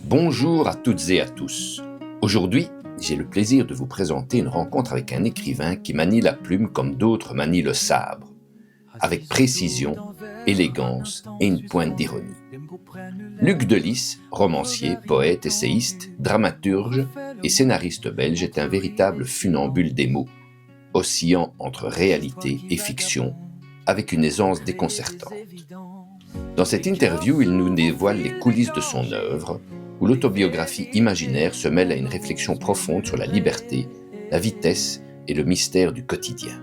Bonjour à toutes et à tous. Aujourd'hui, j'ai le plaisir de vous présenter une rencontre avec un écrivain qui manie la plume comme d'autres manient le sabre, avec précision, élégance et une pointe d'ironie. Luc Delis, romancier, poète, essayiste, dramaturge et scénariste belge, est un véritable funambule des mots, oscillant entre réalité et fiction, avec une aisance déconcertante. Dans cette interview, il nous dévoile les coulisses de son œuvre, où l'autobiographie imaginaire se mêle à une réflexion profonde sur la liberté, la vitesse et le mystère du quotidien.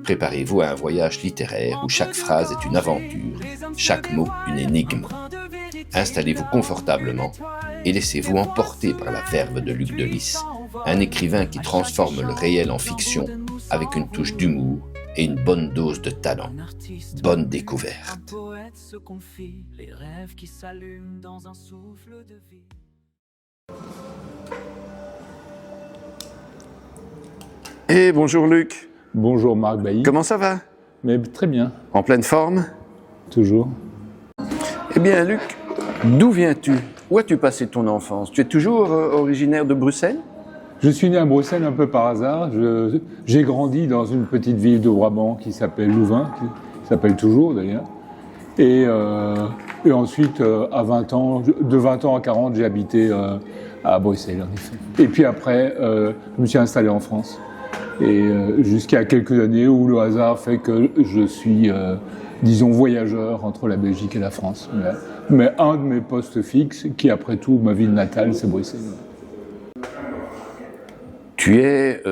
Préparez-vous à un voyage littéraire où chaque phrase est une aventure, chaque mot une énigme. Installez-vous confortablement et laissez-vous emporter par la verve de Luc Delis, un écrivain qui transforme le réel en fiction avec une touche d'humour et une bonne dose de talent. Bonne découverte. Et bonjour Luc. Bonjour Marc Bailly. Comment ça va? Mais très bien. En pleine forme? Toujours. Eh bien Luc, d'où viens-tu? Où as-tu passé ton enfance? Tu es toujours originaire de Bruxelles? Je suis né à Bruxelles un peu par hasard. J'ai grandi dans une petite ville de Brabant qui s'appelle Louvain, qui s'appelle toujours d'ailleurs. Et ensuite, à 20 ans, de 20 ans à 40, j'ai habité à Bruxelles en effet. Et puis après, je me suis installé en France. Et jusqu'à quelques années où le hasard fait que je suis, disons, voyageur entre la Belgique et la France. Mais un de mes postes fixes, qui après tout, ma ville natale, c'est Bruxelles. Tu es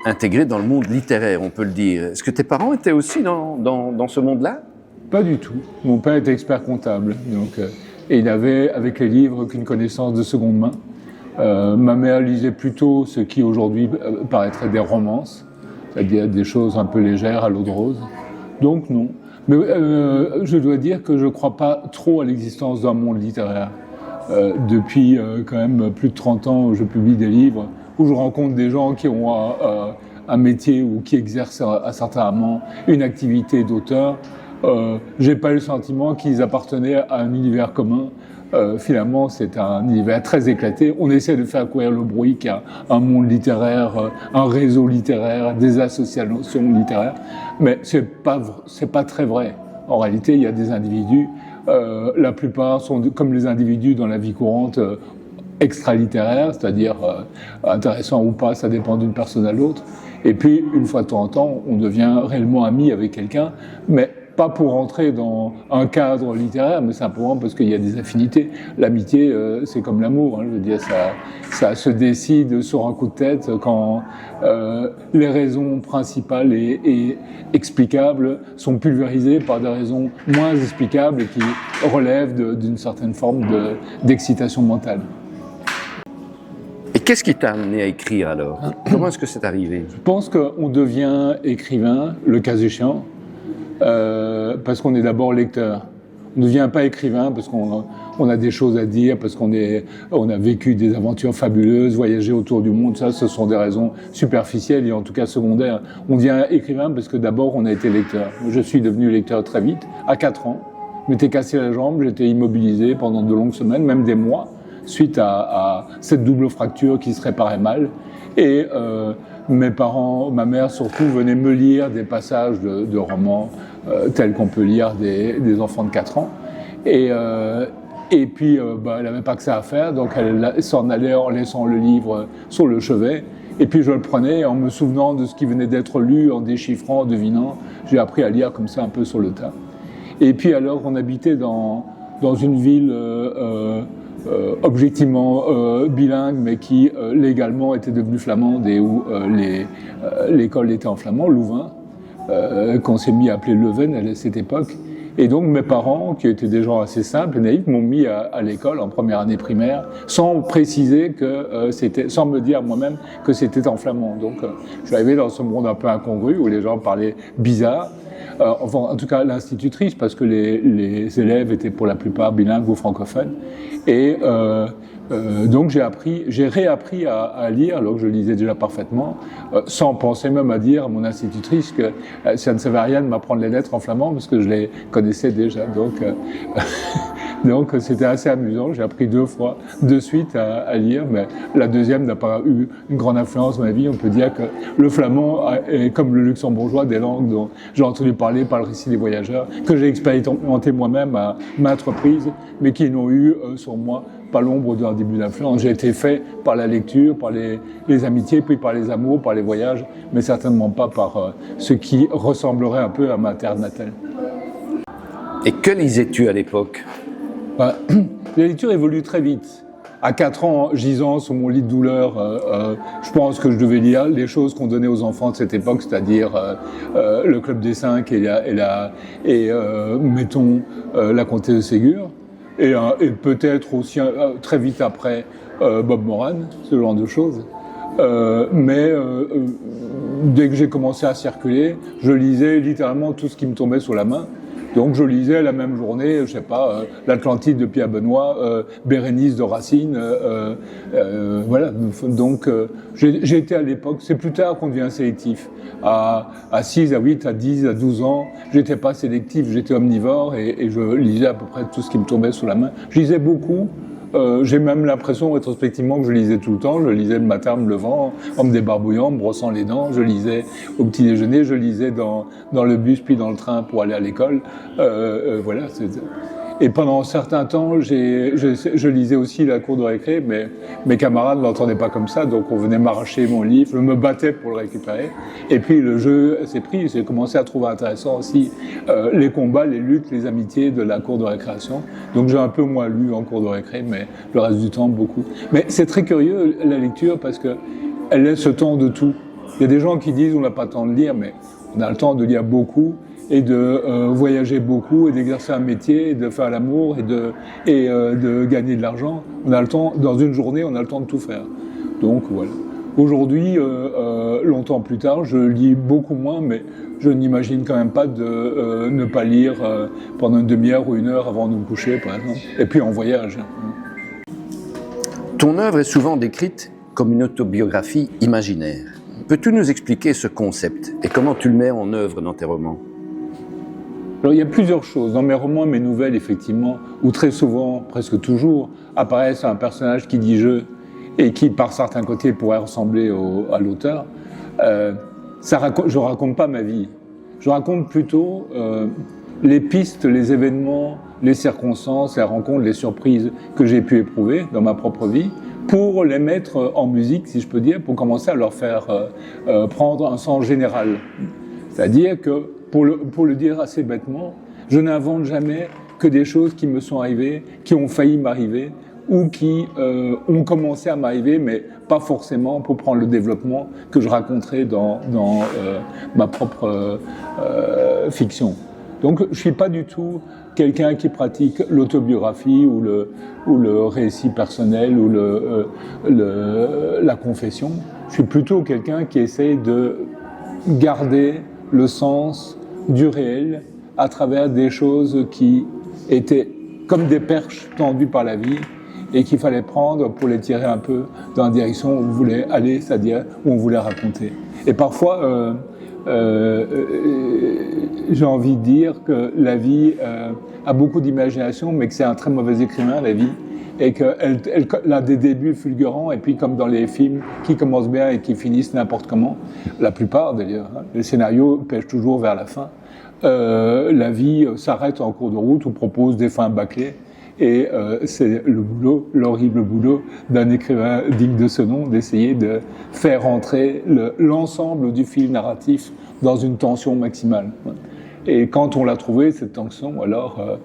intégré dans le monde littéraire, on peut le dire. Est-ce que tes parents étaient aussi dans ce monde-là? Pas du tout. Mon père était expert comptable, donc, et il n'avait, avec les livres, qu'une connaissance de seconde main. Ma mère lisait plutôt ce qui aujourd'hui paraîtrait des romances, c'est-à-dire des choses un peu légères à l'eau de rose. Donc non. Mais je dois dire que je ne crois pas trop à l'existence d'un monde littéraire. Depuis quand même plus de 30 ans, je publie des livres où je rencontre des gens qui ont un métier ou qui exercent à certains moments une activité d'auteur. J'ai pas eu le sentiment qu'ils appartenaient à un univers commun. Finalement, c'est un univers très éclaté. On essaie de faire courir le bruit qu'il y a un monde littéraire, un réseau littéraire, des associations littéraires, mais c'est pas très vrai. En réalité, il y a des individus. La plupart sont comme les individus dans la vie courante. Extra-littéraire, c'est-à-dire intéressant ou pas, ça dépend d'une personne à l'autre. Et puis, une fois de temps en temps, on devient réellement ami avec quelqu'un, mais pas pour rentrer dans un cadre littéraire, mais simplement parce qu'il y a des affinités. L'amitié, c'est comme l'amour, hein, je veux dire, ça se décide sur un coup de tête quand les raisons principales et explicables sont pulvérisées par des raisons moins explicables et qui relèvent d'une certaine forme d'excitation mentale. Et qu'est-ce qui t'a amené à écrire alors? Comment est-ce que c'est arrivé? Je pense qu'on devient écrivain, le cas échéant, parce qu'on est d'abord lecteur. On ne devient pas écrivain parce qu'on a des choses à dire, parce qu'on a vécu des aventures fabuleuses, voyagé autour du monde. Ça, ce sont des raisons superficielles et en tout cas secondaires. On devient écrivain parce que d'abord on a été lecteur. Je suis devenu lecteur très vite, à 4 ans. Je m'étais cassé la jambe, j'étais immobilisé pendant de longues semaines, même des mois, suite à cette double fracture qui se réparait mal. Et mes parents, ma mère surtout, venaient me lire des passages de romans tels qu'on peut lire des enfants de 4 ans. Et puis, elle n'avait pas que ça à faire, donc elle s'en allait en laissant le livre sur le chevet. Et puis je le prenais en me souvenant de ce qui venait d'être lu, en déchiffrant, en devinant. J'ai appris à lire comme ça un peu sur le tas. Et puis alors, on habitait dans une ville objectivement bilingue, mais qui légalement était devenue flamande et où l'école était en flamand, Louvain, qu'on s'est mis à appeler Leuven à cette époque. Et donc mes parents, qui étaient des gens assez simples et naïfs, m'ont mis à l'école en première année primaire, sans préciser que sans me dire moi-même que c'était en flamand. Donc je suis arrivé dans ce monde un peu incongru où les gens parlaient bizarre. Enfin, en tout cas l'institutrice, parce que les élèves étaient pour la plupart bilingues ou francophones. Et donc j'ai réappris à lire, alors que je lisais déjà parfaitement, sans penser même à dire à mon institutrice que ça ne servait à rien de m'apprendre les lettres en flamand, parce que je les connaissais déjà. Donc Donc c'était assez amusant, j'ai appris 2 fois de suite à lire, mais la deuxième n'a pas eu une grande influence dans ma vie. On peut dire que le flamand est comme le luxembourgeois des langues dont j'ai entendu parler par le récit des voyageurs, que j'ai expérimenté moi-même à maintes reprises, mais qui n'ont eu sur moi pas l'ombre d'un début d'influence. J'ai été fait par la lecture, par les amitiés, puis par les amours, par les voyages, mais certainement pas par ce qui ressemblerait un peu à ma terre natale. Et que lisais-tu à l'époque ? La lecture évolue très vite. À 4 ans, gisant sur mon lit de douleur, je pense que je devais lire les choses qu'on donnait aux enfants de cette époque, c'est-à-dire le Club des 5 et mettons, la Comtesse de Ségur, et peut-être aussi très vite après Bob Moran, ce genre de choses. Mais dès que j'ai commencé à circuler, je lisais littéralement tout ce qui me tombait sous la main. Donc je lisais la même journée, je sais pas, l'Atlantide de Pierre Benoît, Bérénice de Racine, voilà. Donc j'ai été à l'époque, c'est plus tard qu'on devient sélectif. À 6, à 8, à 10, à 12 ans, j'étais pas sélectif, j'étais omnivore et je lisais à peu près tout ce qui me tombait sous la main. Je lisais beaucoup. J'ai même l'impression rétrospectivement que je lisais tout le temps. Je lisais le matin en me levant, en me débarbouillant, en me brossant les dents. Je lisais au petit déjeuner, je lisais dans le bus puis dans le train pour aller à l'école. Voilà. Et pendant un certain temps, je lisais aussi la cour de récré, mais mes camarades ne l'entendaient pas comme ça, donc on venait m'arracher mon livre, je me battais pour le récupérer. Et puis le jeu s'est pris, j'ai commencé à trouver intéressant aussi les combats, les luttes, les amitiés de la cour de récréation. Donc j'ai un peu moins lu en cour de récré, mais le reste du temps, beaucoup. Mais c'est très curieux, la lecture, parce que elle laisse le temps de tout. Il y a des gens qui disent on n'a pas le temps de lire, mais on a le temps de lire beaucoup, et de voyager beaucoup, et d'exercer un métier, et de faire l'amour, et de gagner de l'argent. On a le temps, dans une journée, on a le temps de tout faire. Donc voilà. Aujourd'hui, longtemps plus tard, je lis beaucoup moins, mais je n'imagine quand même pas de ne pas lire pendant une demi-heure ou 1 heure avant de me coucher, par exemple. Et puis en voyage. Ton œuvre est souvent décrite comme une autobiographie imaginaire. Peux-tu nous expliquer ce concept et comment tu le mets en œuvre dans tes romans ? Alors, il y a plusieurs choses. Dans mes romans, mes nouvelles, effectivement, où très souvent, presque toujours, apparaissent un personnage qui dit « je » et qui, par certains côtés, pourrait ressembler à l'auteur. Je raconte pas ma vie. Je raconte plutôt les pistes, les événements, les circonstances, les rencontres, les surprises que j'ai pu éprouver dans ma propre vie, pour les mettre en musique, si je peux dire, pour commencer à leur faire prendre un sens général. C'est-à-dire que, pour le dire assez bêtement, je n'invente jamais que des choses qui me sont arrivées, qui ont failli m'arriver, ou qui ont commencé à m'arriver, mais pas forcément pour prendre le développement que je raconterai dans ma propre fiction. Donc je suis pas du tout quelqu'un qui pratique l'autobiographie ou le récit personnel ou la confession. Je suis plutôt quelqu'un qui essaie de garder le sens du réel à travers des choses qui étaient comme des perches tendues par la vie et qu'il fallait prendre pour les tirer un peu dans la direction où on voulait aller, c'est-à-dire où on voulait raconter. Et parfois, j'ai envie de dire que la vie a beaucoup d'imagination, mais que c'est un très mauvais écrivain, la vie, et qu'elle a des débuts fulgurants, et puis comme dans les films qui commencent bien et qui finissent n'importe comment, la plupart d'ailleurs, hein, les scénarios pêchent toujours vers la fin, la vie s'arrête en cours de route ou propose des fins bâclées, et c'est l'horrible boulot d'un écrivain digne de ce nom, d'essayer de faire entrer l'ensemble du fil narratif dans une tension maximale. Et quand on l'a trouvé, cette tension, alors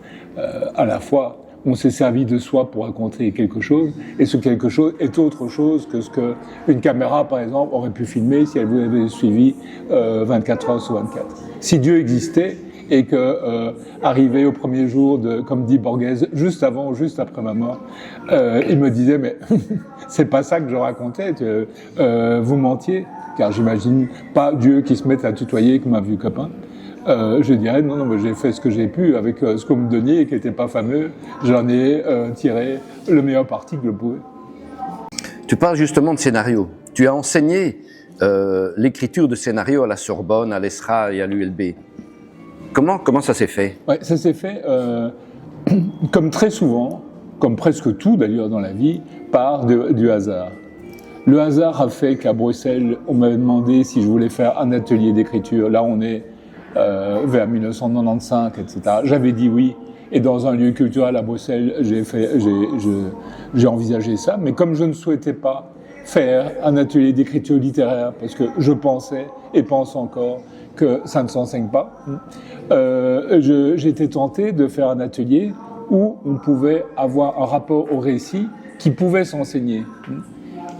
à la fois on s'est servi de soi pour raconter quelque chose, et ce quelque chose est autre chose que ce qu'une caméra, par exemple, aurait pu filmer si elle vous avait suivi 24 heures sur 24. Si Dieu existait, et que, arrivé au premier jour, comme dit Borghese, juste avant ou juste après ma mort, il me disait, mais c'est pas ça que je racontais, vous mentiez, car j'imagine pas Dieu qui se mette à tutoyer comme un vieux copain. Je dirais, non, mais j'ai fait ce que j'ai pu avec ce qu'on me donnait et qui n'était pas fameux. J'en ai tiré le meilleur parti que je pouvais. Tu parles justement de scénario. Tu as enseigné l'écriture de scénario à la Sorbonne, à l'ESRA et à l'ULB. Comment ça s'est fait ? Ouais, ça s'est fait comme très souvent, comme presque tout d'ailleurs dans la vie, part du hasard. Le hasard a fait qu'à Bruxelles, on m'avait demandé si je voulais faire un atelier d'écriture. Là, on est vers 1995, etc. J'avais dit oui. Et dans un lieu culturel à Bruxelles, j'ai envisagé ça. Mais comme je ne souhaitais pas faire un atelier d'écriture littéraire, parce que je pensais et pense encore que ça ne s'enseigne pas, j'étais tenté de faire un atelier où on pouvait avoir un rapport au récit qui pouvait s'enseigner.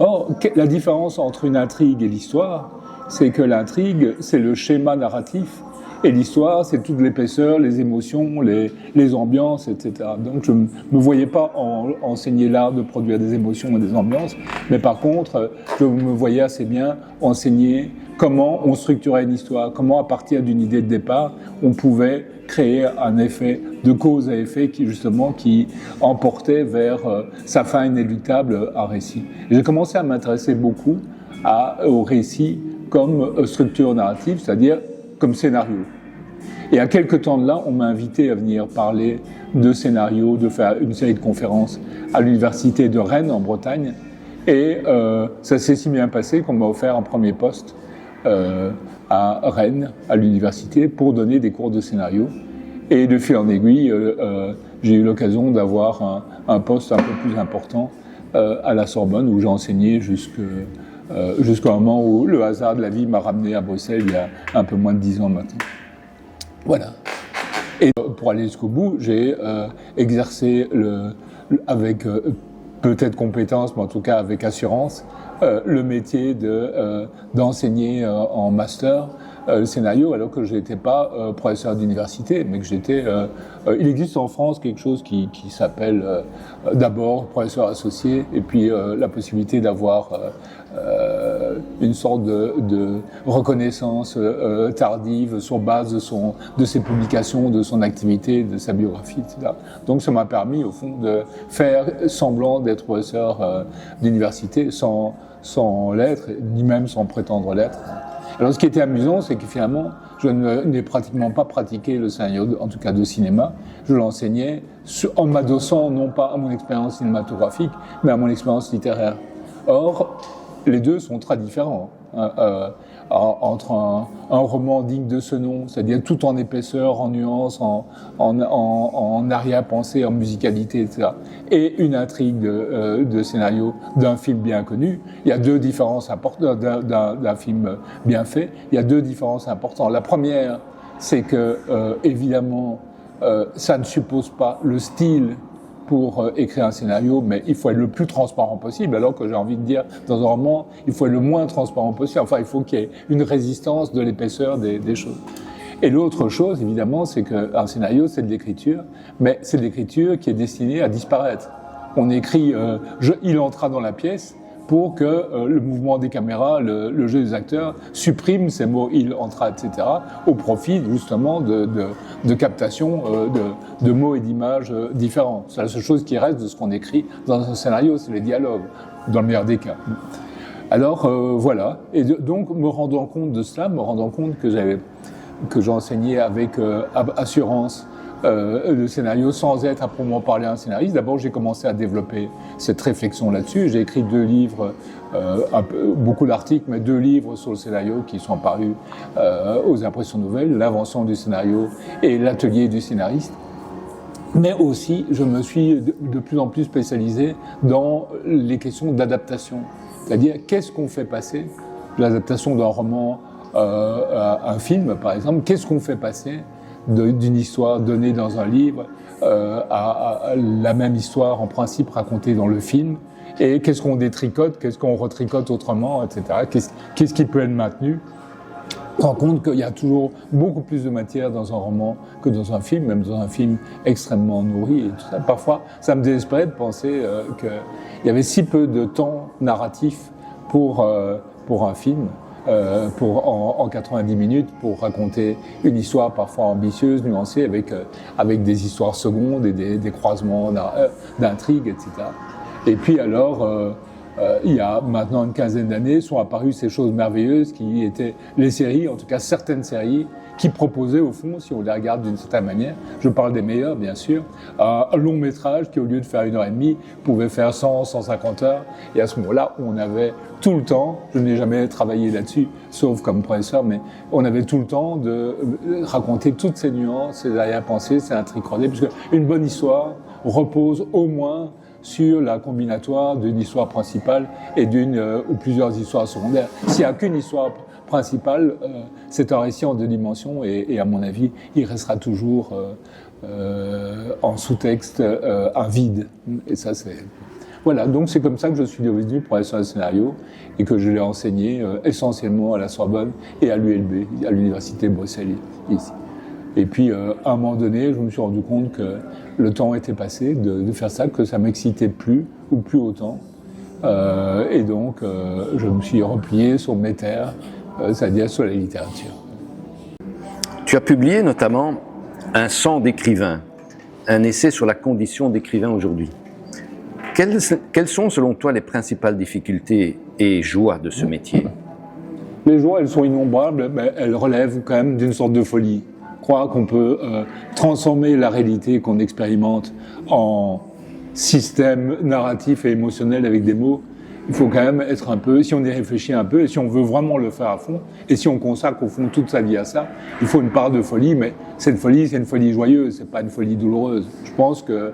Or, la différence entre une intrigue et l'histoire, c'est que l'intrigue, c'est le schéma narratif, et l'histoire, c'est toute l'épaisseur, les émotions, les ambiances, etc. Donc, je ne me voyais pas enseigner l'art de produire des émotions et des ambiances, mais par contre, je me voyais assez bien enseigner comment on structurait une histoire, comment à partir d'une idée de départ, on pouvait créer un effet de cause à effet qui emportait vers sa fin inéluctable un récit. J'ai commencé à m'intéresser beaucoup au récit comme structure narrative, c'est-à-dire comme scénario. Et à quelque temps de là, on m'a invité à venir parler de scénario, de faire une série de conférences à l'université de Rennes en Bretagne. Et ça s'est si bien passé qu'on m'a offert un premier poste à Rennes, à l'université, pour donner des cours de scénario. Et de fil en aiguille, j'ai eu l'occasion d'avoir un poste un peu plus important à la Sorbonne, où j'ai enseigné jusqu'au moment où le hasard de la vie m'a ramené à Bruxelles il y a un peu moins de 10 ans maintenant. Voilà. Et pour aller jusqu'au bout, j'ai exercé avec peut-être compétence, mais en tout cas avec assurance, le métier d'enseigner en master le scénario, alors que je n'étais pas professeur d'université, mais que j'étais... il existe en France quelque chose qui s'appelle d'abord professeur associé, et puis la possibilité d'avoir une sorte de reconnaissance tardive sur base de ses publications, de son activité, de sa biographie, etc. Donc ça m'a permis, au fond, de faire semblant d'être professeur d'université sans l'être, ni même sans prétendre l'être. Alors ce qui était amusant, c'est que finalement, je n'ai pratiquement pas pratiqué le scénario, en tout cas de cinéma. Je l'enseignais en m'adossant non pas à mon expérience cinématographique, mais à mon expérience littéraire. Or, les deux sont très différents. Entre un roman digne de ce nom, c'est-à-dire tout en épaisseur, en nuances, en arrière-pensée, en musicalité, etc., et une intrigue de scénario d'un film bien connu, il y a deux différences importantes, d'un film bien fait, il y a deux différences importantes. La première, c'est que, évidemment, ça ne suppose pas le style pour écrire un scénario, mais il faut être le plus transparent possible, alors que j'ai envie de dire, dans un roman, il faut être le moins transparent possible. Enfin, il faut qu'il y ait une résistance de l'épaisseur des choses. Et l'autre chose, évidemment, c'est qu'un scénario, c'est de l'écriture, mais c'est de l'écriture qui est destinée à disparaître. On écrit « il entra dans la pièce », pour que le mouvement des caméras, le jeu des acteurs supprime ces mots « il entra », etc., au profit justement de captation de mots et d'images différents. C'est la seule chose qui reste de ce qu'on écrit dans un scénario, c'est les dialogues, dans le meilleur des cas. Alors voilà, et donc me rendant compte de cela, me rendant compte que j'enseignais avec assurance le scénario sans être à proprement parler un scénariste. D'abord, j'ai commencé à développer cette réflexion là-dessus. J'ai écrit 2 livres, beaucoup d'articles, mais 2 livres sur le scénario qui sont parus aux Impressions Nouvelles, l'invention du scénario et l'atelier du scénariste. Mais aussi, je me suis de plus en plus spécialisé dans les questions d'adaptation. C'est-à-dire, qu'est-ce qu'on fait passer de l'adaptation d'un roman à un film, par exemple, qu'est-ce qu'on fait passer d'une histoire donnée dans un livre à la même histoire en principe racontée dans le film, et qu'est-ce qu'on détricote, qu'est-ce qu'on retricote autrement, etc. Qu'est-ce qui peut être maintenu. On se rend compte qu'il y a toujours beaucoup plus de matière dans un roman que dans un film, même dans un film extrêmement nourri et tout ça. Parfois, ça me désespérait de penser qu'il y avait si peu de temps narratif pour un film. En 90 minutes pour raconter une histoire parfois ambitieuse, nuancée, avec des histoires secondes et des croisements d'intrigues, etc. Et puis alors, il y a maintenant une quinzaine d'années, sont apparues ces choses merveilleuses qui étaient les séries, en tout cas certaines séries, qui proposaient au fond, si on les regarde d'une certaine manière, je parle des meilleurs bien sûr, un long métrage qui au lieu de faire 1h30 pouvait faire 100, 150 heures. Et à ce moment-là, on avait tout le temps, je n'ai jamais travaillé là-dessus, sauf comme professeur, mais on avait tout le temps de raconter toutes ces nuances, ces arrière-pensées, ces intrigues croisées, puisque une bonne histoire repose au moins sur la combinatoire d'une histoire principale et d'une ou plusieurs histoires secondaires. S'il n'y a qu'une histoire principale, c'est un récit en 2 dimensions et à mon avis, il restera toujours en sous-texte un vide. Et ça, c'est... Voilà, donc c'est comme ça que je suis devenu professeur de scénario et que je l'ai enseigné essentiellement à la Sorbonne et à l'ULB, à l'Université de Bruxelles, ici. Et puis, à un moment donné, je me suis rendu compte que le temps était passé de faire ça, que ça m'excitait plus autant. Et donc, je me suis replié sur mes terres, c'est-à-dire sur la littérature. Tu as publié notamment Un sang d'écrivain, un essai sur la condition d'écrivain aujourd'hui. Quelles sont, selon toi, les principales difficultés et joies de ce métier? Les joies, elles sont innombrables, mais elles relèvent quand même d'une sorte de folie. Croire qu'on peut transformer la réalité qu'on expérimente en système narratif et émotionnel avec des mots, il faut quand même être un peu, si on y réfléchit un peu, et si on veut vraiment le faire à fond, et si on consacre au fond toute sa vie à ça, il faut une part de folie, mais cette folie, c'est une folie joyeuse, c'est pas une folie douloureuse. Je pense que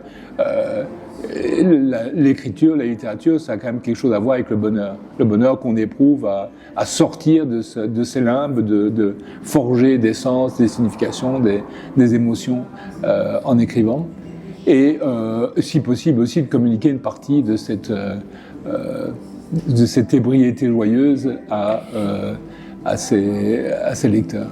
l'écriture, la littérature, ça a quand même quelque chose à voir avec le bonheur. Le bonheur qu'on éprouve à sortir de ces limbes, de forger des sens, des significations, des émotions en écrivant. Et si possible aussi de communiquer une partie de cette ébriété joyeuse à ses lecteurs.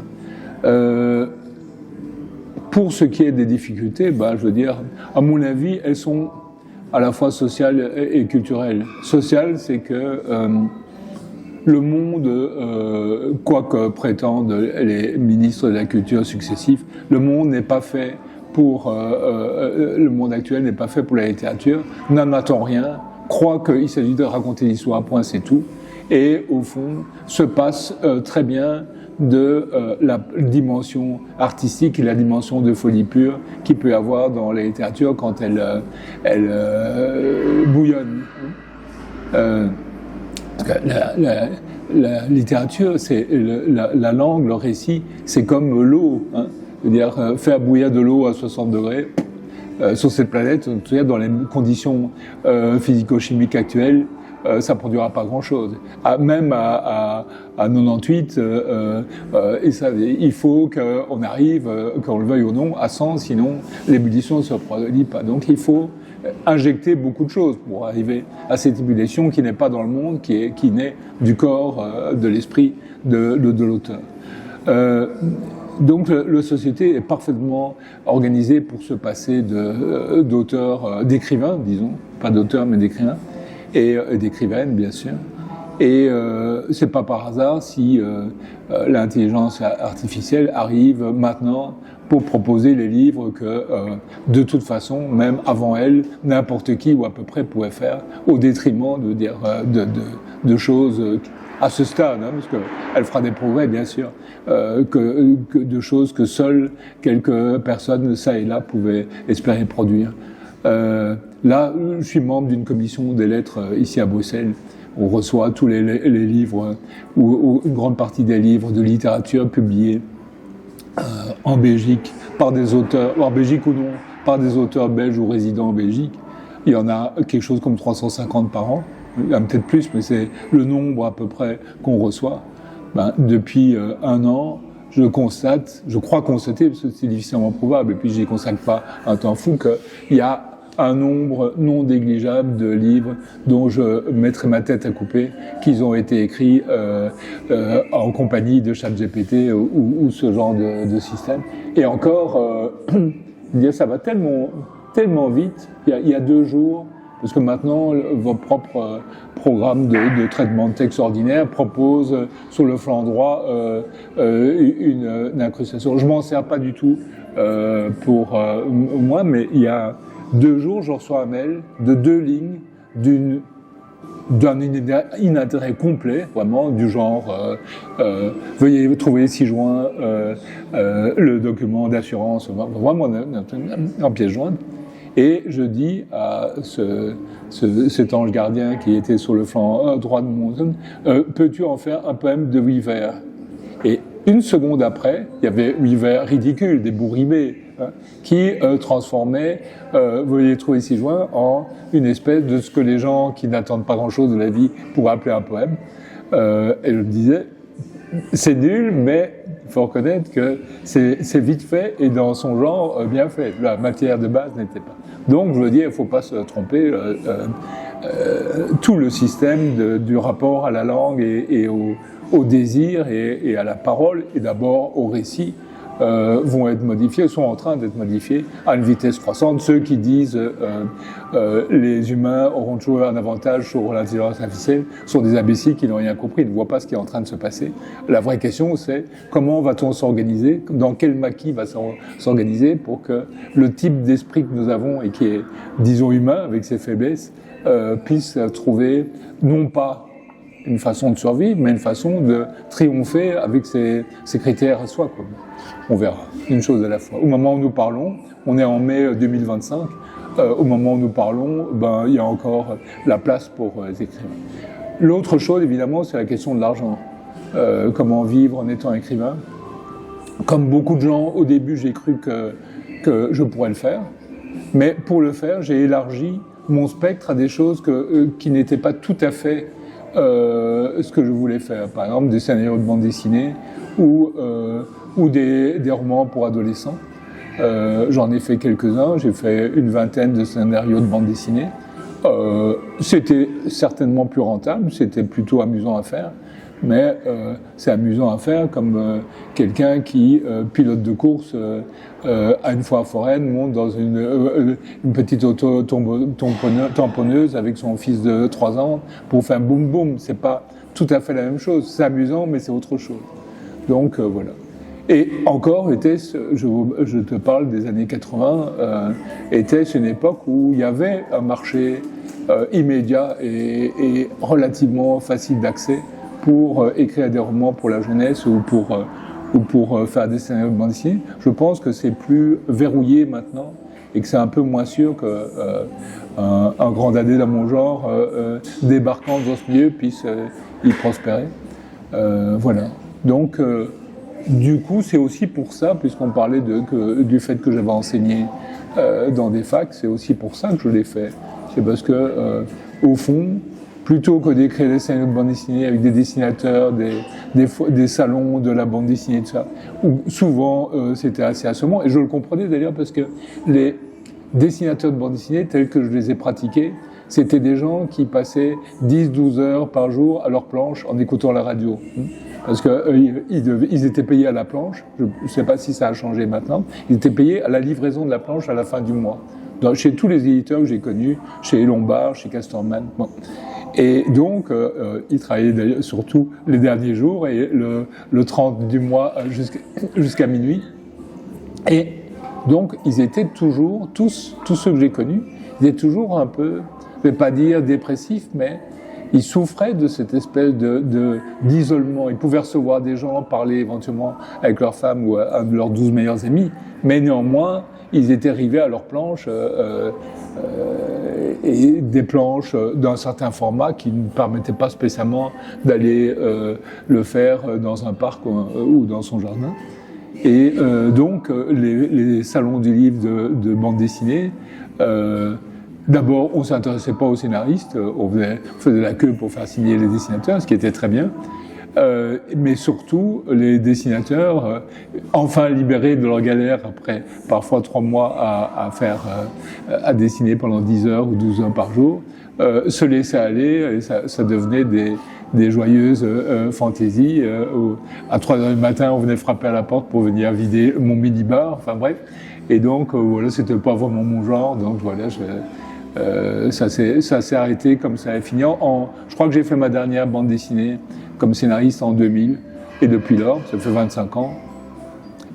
Pour ce qui est des difficultés, je veux dire, à mon avis, elles sont à la fois sociales et culturelles. Sociales, c'est que le monde, quoi que prétendent les ministres de la culture successifs, le monde n'est pas fait pour le monde actuel n'est pas fait pour la littérature, n'en attend rien, croit qu'il s'agit de raconter l'histoire, point, c'est tout, et au fond se passe très bien de la dimension artistique et la dimension de folie pure qu'il peut y avoir dans la littérature quand elle bouillonne. La littérature, c'est la langue, le récit, c'est comme l'eau. Hein. C'est-à-dire faire bouillir de l'eau à 60 degrés sur cette planète, en tout cas dans les conditions physico-chimiques actuelles, ça produira pas grand-chose. Même à 98, et ça, il faut qu'on arrive, qu'on le veuille ou non, à 100, sinon l'ébullition ne se produit pas. Donc il faut injecter beaucoup de choses pour arriver à cette ébullition qui n'est pas dans le monde, qui naît du corps, de l'esprit de l'auteur. Donc la société est parfaitement organisée pour se passer d'auteurs, d'écrivains, disons, pas d'auteurs mais d'écrivains, et d'écrivaines bien sûr. Et c'est pas par hasard si l'intelligence artificielle arrive maintenant pour proposer les livres que de toute façon, même avant elle, n'importe qui ou à peu près pouvait faire, au détriment de choses à ce stade, hein, parce qu'elle fera des progrès bien sûr, que de choses que seules quelques personnes, ça et là, pouvaient espérer produire. Là, je suis membre d'une commission des lettres ici à Bruxelles. On reçoit tous les livres, ou une grande partie des livres de littérature publiés en Belgique par des auteurs, en Belgique ou non, par des auteurs belges ou résidents en Belgique. Il y en a quelque chose comme 350 par an. Il y en a peut-être plus, mais c'est le nombre à peu près qu'on reçoit. Depuis un an, je crois constater, parce que c'est difficilement probable, et puis je n'y consacre pas un temps fou, qu'il y a un nombre non négligeable de livres dont je mettrai ma tête à couper, qu'ils ont été écrits en compagnie de ChatGPT ou ce genre de système. Et encore, ça va tellement vite. Il y a 2 jours, parce que maintenant, votre propre programme de traitement de texte ordinaire propose sur le flanc droit une incrustation. Je m'en sers pas du tout pour moi, mais il y a 2 jours, je reçois un mail de 2 lignes d'une d'un inintérêt complet, vraiment, du genre veuillez trouver ci-joint le document d'assurance, vraiment en pièce jointe. Et je dis à cet ange gardien qui était sur le flanc droit de mon zone, peux-tu en faire un poème de 8 vers? Et une seconde après, il y avait 8 vers ridicules, des bourrimés, qui transformaient veuillez trouver ci-joint en une espèce de ce que les gens qui n'attendent pas grand-chose de la vie pourraient appeler un poème. Et je me disais, c'est nul, mais il faut reconnaître que c'est vite fait et dans son genre bien fait. La matière de base n'était pas. Donc je veux dire, il ne faut pas se tromper. Tout le système du rapport à la langue et au désir et à la parole, et d'abord au récit, vont être modifiés, sont en train d'être modifiés à une vitesse croissante. Ceux qui disent les humains auront toujours un avantage sur l'intelligence artificielle sont des imbéciles qui n'ont rien compris, ils ne voient pas ce qui est en train de se passer. La vraie question, c'est comment va-t-on s'organiser, dans quel maquis va s'organiser pour que le type d'esprit que nous avons et qui est, disons, humain, avec ses faiblesses, puisse trouver non pas une façon de survivre, mais une façon de triompher avec ses critères à soi, quoi. On verra, une chose à la fois. Au moment où nous parlons, on est en mai 2025, au moment où nous parlons, il y a encore la place pour les écrivains. L'autre chose, évidemment, c'est la question de l'argent. Comment vivre en étant écrivain? Comme beaucoup de gens, au début, j'ai cru que je pourrais le faire, mais pour le faire, j'ai élargi mon spectre à des choses qui n'étaient pas tout à fait ce que je voulais faire. Par exemple, des scénarios de bande dessinée ou des romans pour adolescents. J'en ai fait quelques-uns, j'ai fait une vingtaine de scénarios de bande dessinée. C'était certainement plus rentable, c'était plutôt amusant à faire, mais c'est amusant à faire comme quelqu'un qui, pilote de course, à une foire foraine, monte dans une petite auto tamponneuse avec son fils de 3 ans pour faire boum boum. C'est pas tout à fait la même chose, c'est amusant, mais c'est autre chose. Donc voilà. Et encore, je te parle des années 80, était-ce une époque où il y avait un marché immédiat et relativement facile d'accès pour écrire des romans pour la jeunesse ou pour faire des scénarios de bande dessinée. Je pense que c'est plus verrouillé maintenant et que c'est un peu moins sûr qu'un grand dadé dans mon genre, débarquant dans ce milieu, puisse y prospérer. Voilà. Donc, du coup, c'est aussi pour ça, puisqu'on parlait du fait que j'avais enseigné dans des facs, c'est aussi pour ça que je l'ai fait. C'est parce que, au fond, plutôt que d'écrire des scénarios de bande dessinée avec des dessinateurs, des salons de la bande dessinée, tout ça, où souvent c'était assez assommant, et je le comprenais d'ailleurs parce que les dessinateurs de bande dessinée, tels que je les ai pratiqués, c'était des gens qui passaient 10-12 heures par jour à leur planche en écoutant la radio. Parce qu'ils étaient payés à la planche, je ne sais pas si ça a changé maintenant, ils étaient payés à la livraison de la planche à la fin du mois. Chez tous les éditeurs que j'ai connus, chez Lombard, chez Casterman. Bon. Et donc, ils travaillaient d'ailleurs surtout les derniers jours, et le 30 du mois jusqu'à minuit. Et donc, ils étaient toujours, tous ceux que j'ai connus, ils étaient toujours un peu, je ne vais pas dire dépressifs, mais ils souffraient de cette espèce d'isolement. Ils pouvaient recevoir des gens, parler éventuellement avec leur femme ou un de leurs 12 meilleurs amis, mais néanmoins, ils étaient rivés à leurs planches, et des planches d'un certain format qui ne permettaient pas spécialement d'aller le faire dans un parc ou dans son jardin. Et donc, les salons du livre de bande dessinée, d'abord, on ne s'intéressait pas aux scénaristes, on faisait la queue pour faire signer les dessinateurs, ce qui était très bien. Mais surtout, les dessinateurs, enfin libérés de leur galère après parfois 3 mois à dessiner pendant 10 heures ou 12 heures par jour, se laissaient aller, et ça devenait des joyeuses fantaisies. À 3 heures du matin, on venait frapper à la porte pour venir vider mon minibar, enfin bref. Et donc, voilà, c'était pas vraiment mon genre, donc voilà, ça s'est arrêté comme ça est fini. Je crois que j'ai fait ma dernière bande dessinée comme scénariste en 2000, et depuis lors, ça fait 25 ans.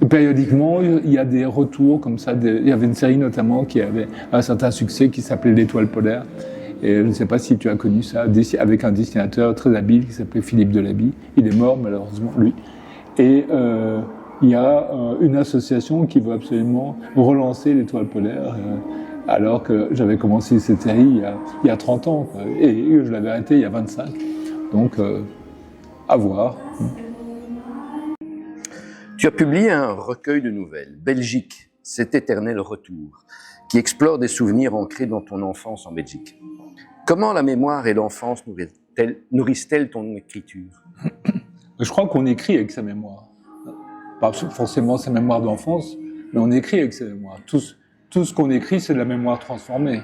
Et périodiquement, il y a des retours comme ça. Il y avait une série notamment qui avait un certain succès qui s'appelait L'Étoile polaire, Et je ne sais pas si tu as connu ça, avec un dessinateur très habile qui s'appelait Philippe Delaby. Il est mort malheureusement, lui. Et il y a une association qui veut absolument relancer l'Étoile polaire, alors que j'avais commencé cette série il y a 30 ans, quoi, et je l'avais arrêté il y a 25. Donc, à voir. Tu as publié un recueil de nouvelles, Belgique, cet éternel retour, qui explore des souvenirs ancrés dans ton enfance en Belgique. Comment la mémoire et l'enfance nourrissent-elles ton écriture? Je crois qu'on écrit avec sa mémoire. Pas forcément sa mémoire d'enfance, mais on écrit avec sa mémoire. Tout ce qu'on écrit, c'est de la mémoire transformée.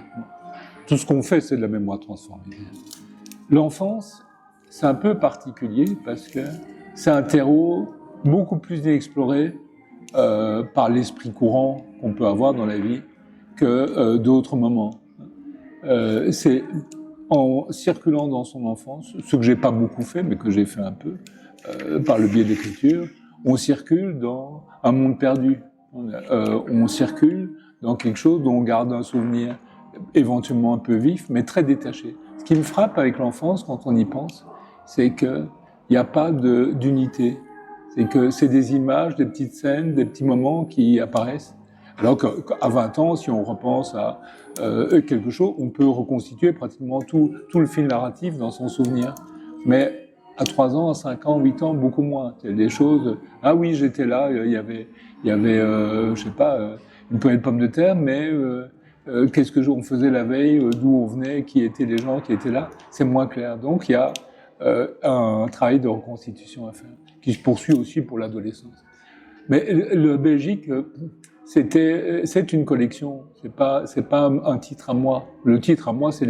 Tout ce qu'on fait, c'est de la mémoire transformée. L'enfance, c'est un peu particulier parce que c'est un terreau beaucoup plus inexploré par l'esprit courant qu'on peut avoir dans la vie que d'autres moments. C'est en circulant dans son enfance, ce que j'ai pas beaucoup fait, mais que j'ai fait un peu, par le biais d'écriture, on circule dans un monde perdu. On circule dans quelque chose dont on garde un souvenir éventuellement un peu vif, mais très détaché. Ce qui me frappe avec l'enfance, quand on y pense, c'est qu'il n'y a pas d'unité. C'est que c'est des images, des petites scènes, des petits moments qui apparaissent. Alors qu'à 20 ans, si on repense à quelque chose, on peut reconstituer pratiquement tout le fil narratif dans son souvenir. Mais à 3 ans, à 5 ans, 8 ans, beaucoup moins. Il y a des choses, ah oui, j'étais là, il y avait je sais pas, une poêle de pommes de terre, mais qu'est-ce que on faisait la veille, d'où on venait, qui étaient les gens qui étaient là, c'est moins clair. Donc il y a un travail de reconstitution à faire, qui se poursuit aussi pour l'adolescence. Mais le Belgique, c'est une collection, c'est pas un titre à moi. Le titre à moi, c'est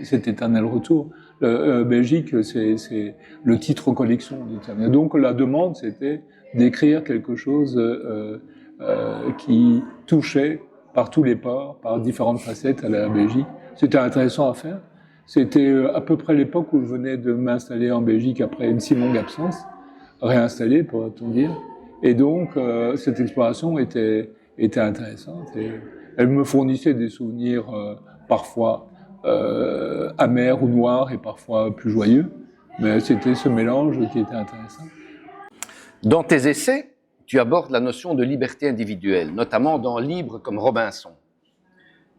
cet éternel retour. Belgique, c'est le titre collection d'éternel. Donc la demande, c'était d'écrire quelque chose qui touchait par tous les ports, par différentes facettes à la Belgique. C'était intéressant à faire. C'était à peu près l'époque où je venais de m'installer en Belgique après une si longue absence, réinstallé, pourrait-on dire. Et donc, cette exploration était intéressante. Et elle me fournissait des souvenirs parfois amers ou noirs et parfois plus joyeux. Mais c'était ce mélange qui était intéressant. Dans tes essais, tu abordes la notion de liberté individuelle, notamment dans Libre comme Robinson.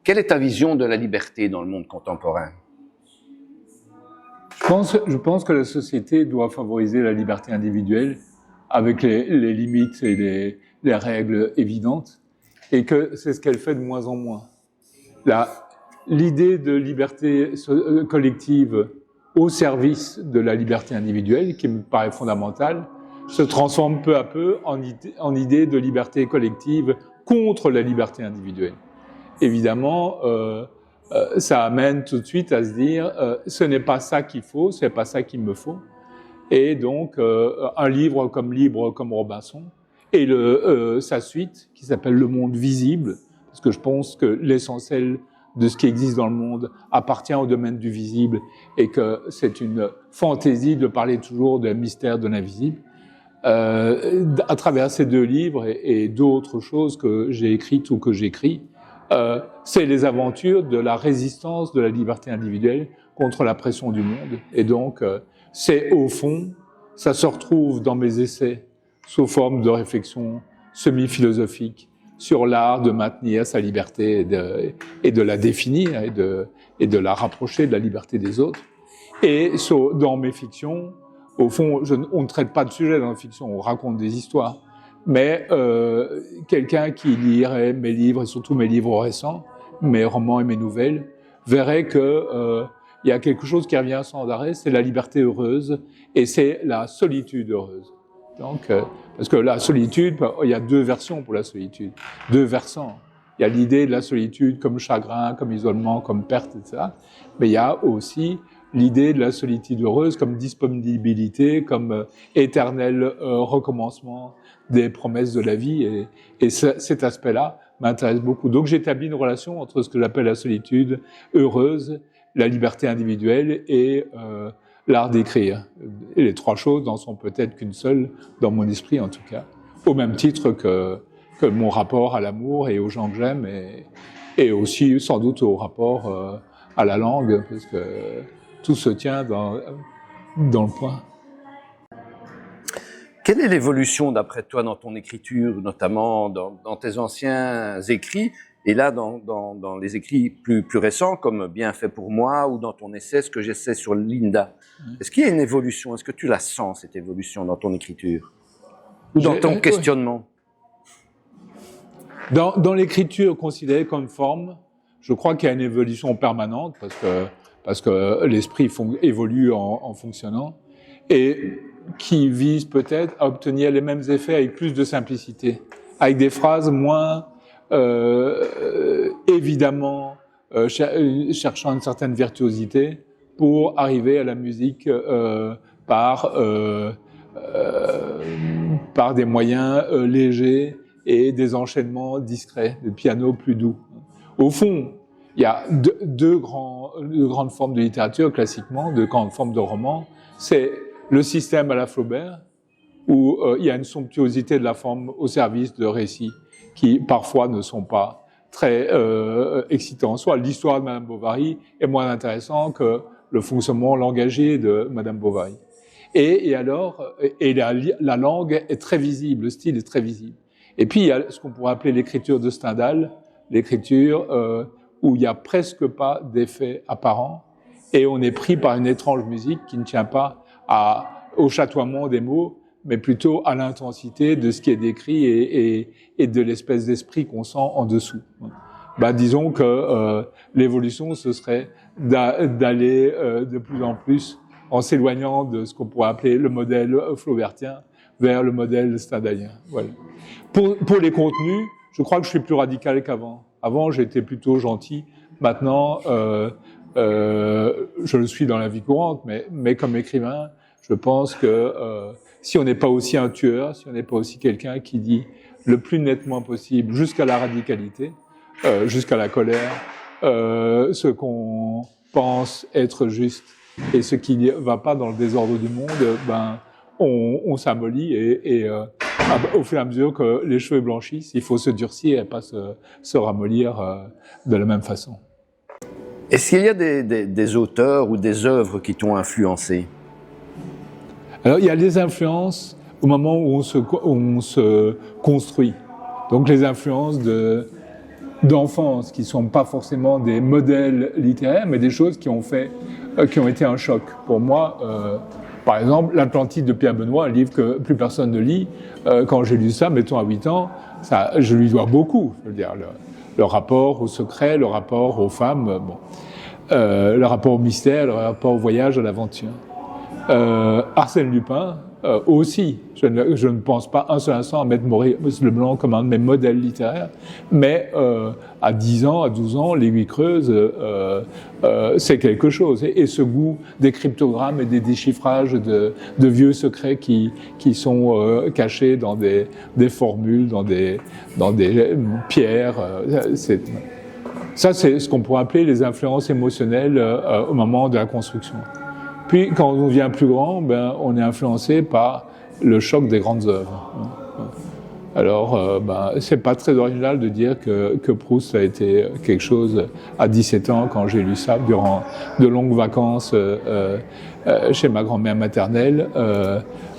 Quelle est ta vision de la liberté dans le monde contemporain? Je pense que la société doit favoriser la liberté individuelle avec les limites et les règles évidentes, et que c'est ce qu'elle fait de moins en moins. L'idée de liberté collective au service de la liberté individuelle, qui me paraît fondamentale, se transforme peu à peu en idée de liberté collective contre la liberté individuelle. Évidemment, ça amène tout de suite à se dire ce n'est pas ça qu'il faut, c'est pas ça qu'il me faut. Et donc un livre Libre comme Robinson et sa suite qui s'appelle Le Monde visible, parce que je pense que l'essentiel de ce qui existe dans le monde appartient au domaine du visible et que c'est une fantaisie de parler toujours d'un mystère de l'invisible. À travers ces 2 livres et d'autres choses que j'ai écrites ou que j'écris, c'est les aventures de la résistance de la liberté individuelle contre la pression du monde. Et donc, c'est au fond, ça se retrouve dans mes essais sous forme de réflexion semi-philosophique sur l'art de maintenir sa liberté et de la définir et de la rapprocher de la liberté des autres. Et dans mes fictions, au fond, on ne traite pas de sujet dans la fiction, on raconte des histoires. Mais quelqu'un qui lirait mes livres, et surtout mes livres récents, mes romans et mes nouvelles, verrait que il y a quelque chose qui revient sans arrêt, c'est la liberté heureuse et c'est la solitude heureuse. Donc, parce que la solitude, il y a 2 versions pour la solitude, 2 versants. Il y a l'idée de la solitude comme chagrin, comme isolement, comme perte, etc. Mais il y a aussi l'idée de la solitude heureuse comme disponibilité, comme éternel recommencement des promesses de la vie. Et cet aspect-là m'intéresse beaucoup. Donc j'établis une relation entre ce que j'appelle la solitude heureuse, la liberté individuelle et l'art d'écrire. Et les 3 choses n'en sont peut-être qu'une seule, dans mon esprit en tout cas, au même titre que mon rapport à l'amour et aux gens que j'aime, et aussi sans doute au rapport à la langue, parce que tout se tient dans le point. Quelle est l'évolution, d'après toi, dans ton écriture, notamment dans tes anciens écrits, et là dans les écrits plus récents, comme Bien fait pour moi, ou dans ton essai, ce que j'essaie sur Linda? Est-ce qu'il y a une évolution? Est-ce que tu la sens, cette évolution, dans ton écriture? Ou dans ton questionnement? Dans l'écriture considérée comme forme, je crois qu'il y a une évolution permanente, parce que l'esprit évolue en fonctionnant, et qui vise peut-être à obtenir les mêmes effets avec plus de simplicité, avec des phrases moins évidemment cherchant une certaine virtuosité pour arriver à la musique par des moyens légers et des enchaînements discrets, des pianos plus doux. Au fond, il y a deux grandes formes de littérature, classiquement, deux grandes formes de romans. C'est le système à la Flaubert, où il y a une somptuosité de la forme au service de récits qui, parfois, ne sont pas très excitants. Soit l'histoire de Madame Bovary est moins intéressant que le fonctionnement langagier de Madame Bovary. Et la langue est très visible, le style est très visible. Et puis, il y a ce qu'on pourrait appeler l'écriture de Stendhal, l'écriture où il n'y a presque pas d'effet apparent, et on est pris par une étrange musique qui ne tient pas au chatoiement des mots, mais plutôt à l'intensité de ce qui est décrit et de l'espèce d'esprit qu'on sent en dessous. Disons que l'évolution, ce serait d'aller de plus en plus, en s'éloignant de ce qu'on pourrait appeler le modèle flaubertien, vers le modèle stendhalien. Voilà. Pour les contenus, je crois que je suis plus radical qu'avant. Avant, j'étais plutôt gentil. Maintenant, je le suis dans la vie courante, mais comme écrivain, je pense que si on n'est pas aussi un tueur, si on n'est pas aussi quelqu'un qui dit le plus nettement possible, jusqu'à la radicalité, jusqu'à la colère, ce qu'on pense être juste et ce qui ne va pas dans le désordre du monde, on s'amollit et au fur et à mesure que les cheveux blanchissent, il faut se durcir et pas se ramollir de la même façon. Est-ce qu'il y a des auteurs ou des œuvres qui t'ont influencé? Alors, il y a les influences au moment où on se construit. Donc, les influences d'enfance, qui sont pas forcément des modèles littéraires, mais des choses qui ont été un choc. Pour moi, par exemple, L'Atlantide de Pierre Benoît, un livre que plus personne ne lit. Quand j'ai lu ça, mettons à 8 ans, je lui dois beaucoup. Je veux dire, le rapport au secret, le rapport aux femmes, le rapport au mystère, le rapport au voyage, à l'aventure. Arsène Lupin, aussi, je ne pense pas un seul instant à mettre Maurice Leblanc comme un de mes modèles littéraires, mais à 10 ans, à 12 ans, L'Aiguille creuse, c'est quelque chose. Et ce goût des cryptogrammes et des déchiffrages de vieux secrets qui sont cachés dans des formules, dans des pierres, ça, c'est ce qu'on pourrait appeler les influences émotionnelles au moment de la construction. Puis, quand on devient plus grand, on est influencé par le choc des grandes œuvres. Alors, c'est pas très original de dire que Proust a été quelque chose à 17 ans quand j'ai lu ça durant de longues vacances chez ma grand-mère maternelle,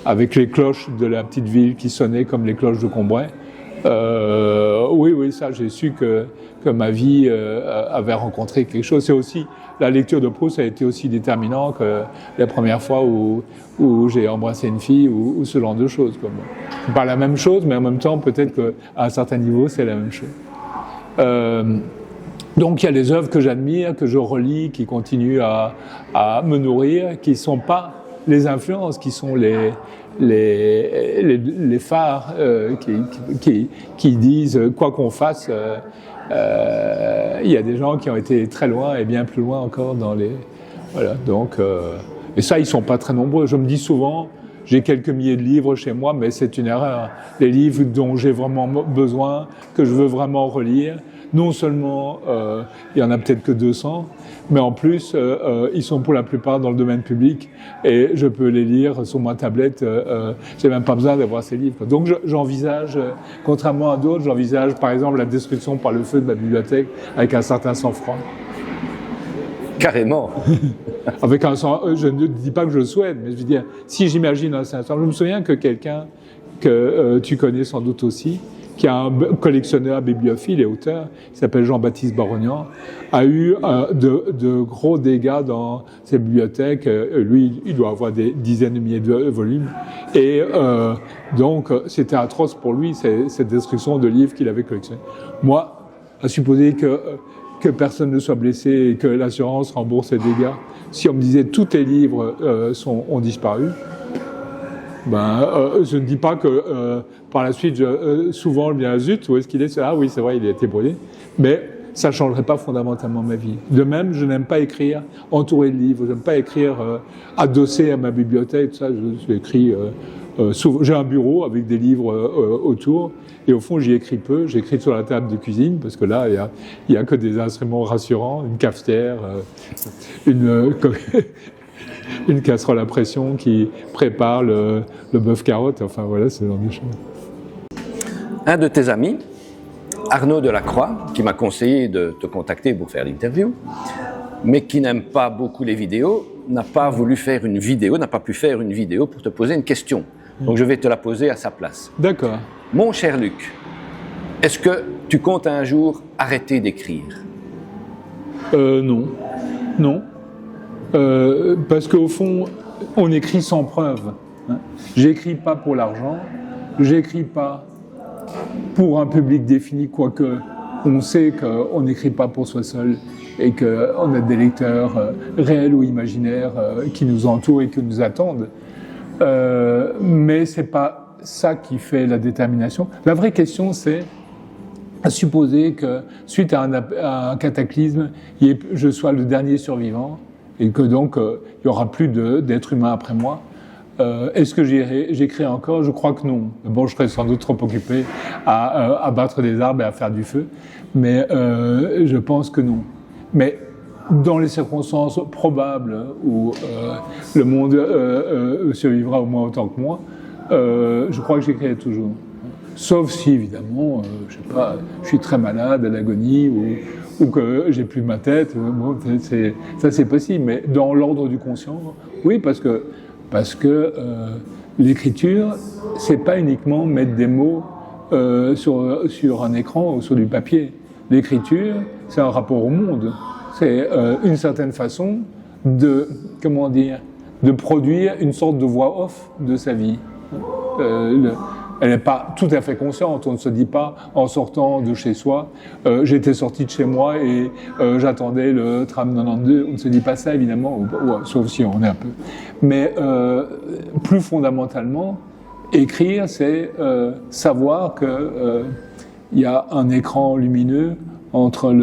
avec les cloches de la petite ville qui sonnaient comme les cloches de Combray. Oui, ça, j'ai su que ma vie avait rencontré quelque chose. C'est aussi la lecture de Proust a été aussi déterminant que la première fois où j'ai embrassé une fille ou ce genre de choses. C'est pas la même chose, mais en même temps, peut-être qu'à un certain niveau, c'est la même chose. Donc, il y a les œuvres que j'admire, que je relis, qui continuent à me nourrir, qui sont pas les influences, qui sont les phares qui disent quoi qu'on fasse. Il y a des gens qui ont été très loin et bien plus loin encore dans les... Voilà, donc... et ça, ils sont pas très nombreux. Je me dis souvent, j'ai quelques milliers de livres chez moi, mais c'est une erreur. Les livres dont j'ai vraiment besoin, que je veux vraiment relire, non seulement il y en a peut-être que 200, mais en plus, ils sont pour la plupart dans le domaine public et je peux les lire sur ma tablette. J'ai même pas besoin d'avoir ces livres. Donc j'envisage, contrairement à d'autres, j'envisage par exemple la destruction par le feu de ma bibliothèque avec un certain sang-froid. Carrément. Avec je ne dis pas que je le souhaite, mais je veux dire, si j'imagine un instant, je me souviens que quelqu'un que tu connais sans doute aussi, qui est un collectionneur, bibliophile et auteur, qui s'appelle Jean-Baptiste Barognan, a eu de gros dégâts dans ses bibliothèques. Lui, il doit avoir des dizaines de milliers de volumes. Et donc, c'était atroce pour lui, cette destruction de livres qu'il avait collectionnés. Moi, à supposer que personne ne soit blessé et que l'assurance rembourse les dégâts, si on me disait tous tes livres ont disparu, je ne dis pas que par la suite, souvent, je me dis, zut, où est-ce qu'il est? Ah oui, c'est vrai, il a été brûlé. Mais ça ne changerait pas fondamentalement ma vie. De même, je n'aime pas écrire entouré de livres, je n'aime pas écrire adossé à ma bibliothèque, tout ça, j'écris souvent. J'ai un bureau avec des livres autour, et au fond, j'y écris peu. J'écris sur la table de cuisine, parce que là, il y a que des instruments rassurants, une cafetière, une casserole à pression qui prépare le bœuf carotte, enfin voilà, c'est le genre de choses. Un de tes amis, Arnaud Delacroix, qui m'a conseillé de te contacter pour faire l'interview, mais qui n'aime pas beaucoup les vidéos, n'a pas pu faire une vidéo pour te poser une question. Donc je vais te la poser à sa place. D'accord. Mon cher Luc, est-ce que tu comptes un jour arrêter d'écrire? Non. Non. Parce qu'au fond, on écrit sans preuve. Hein. J'écris pas pour l'argent, j'écris pas pour un public défini, quoique on sait qu'on n'écrit pas pour soi seul et qu'on a des lecteurs réels ou imaginaires qui nous entourent et qui nous attendent. Mais c'est pas ça qui fait la détermination. La vraie question, c'est à supposer que suite à un cataclysme, je sois le dernier survivant et que donc il n'y aura plus d'êtres humains après moi. Est-ce que j'écris encore? Je crois que non. Bon, je serais sans doute trop occupé à battre des arbres et à faire du feu, mais je pense que non. Mais dans les circonstances probables où le monde survivra au moins autant que moi, je crois que j'écrirai toujours. Sauf si, évidemment, je sais pas, je suis très malade, à l'agonie, ou que j'ai plus ma tête. Bon, ça c'est possible, mais dans l'ordre du conscient, oui, parce que l'écriture, c'est pas uniquement mettre des mots sur un écran ou sur du papier. L'écriture, c'est un rapport au monde. C'est une certaine façon de produire une sorte de voix off de sa vie. Elle n'est pas tout à fait consciente. On ne se dit pas en sortant de chez soi, j'étais sorti de chez moi et j'attendais le tram 92. On ne se dit pas ça évidemment, sauf si on est un peu. Mais plus fondamentalement, écrire, c'est savoir que il y a un écran lumineux entre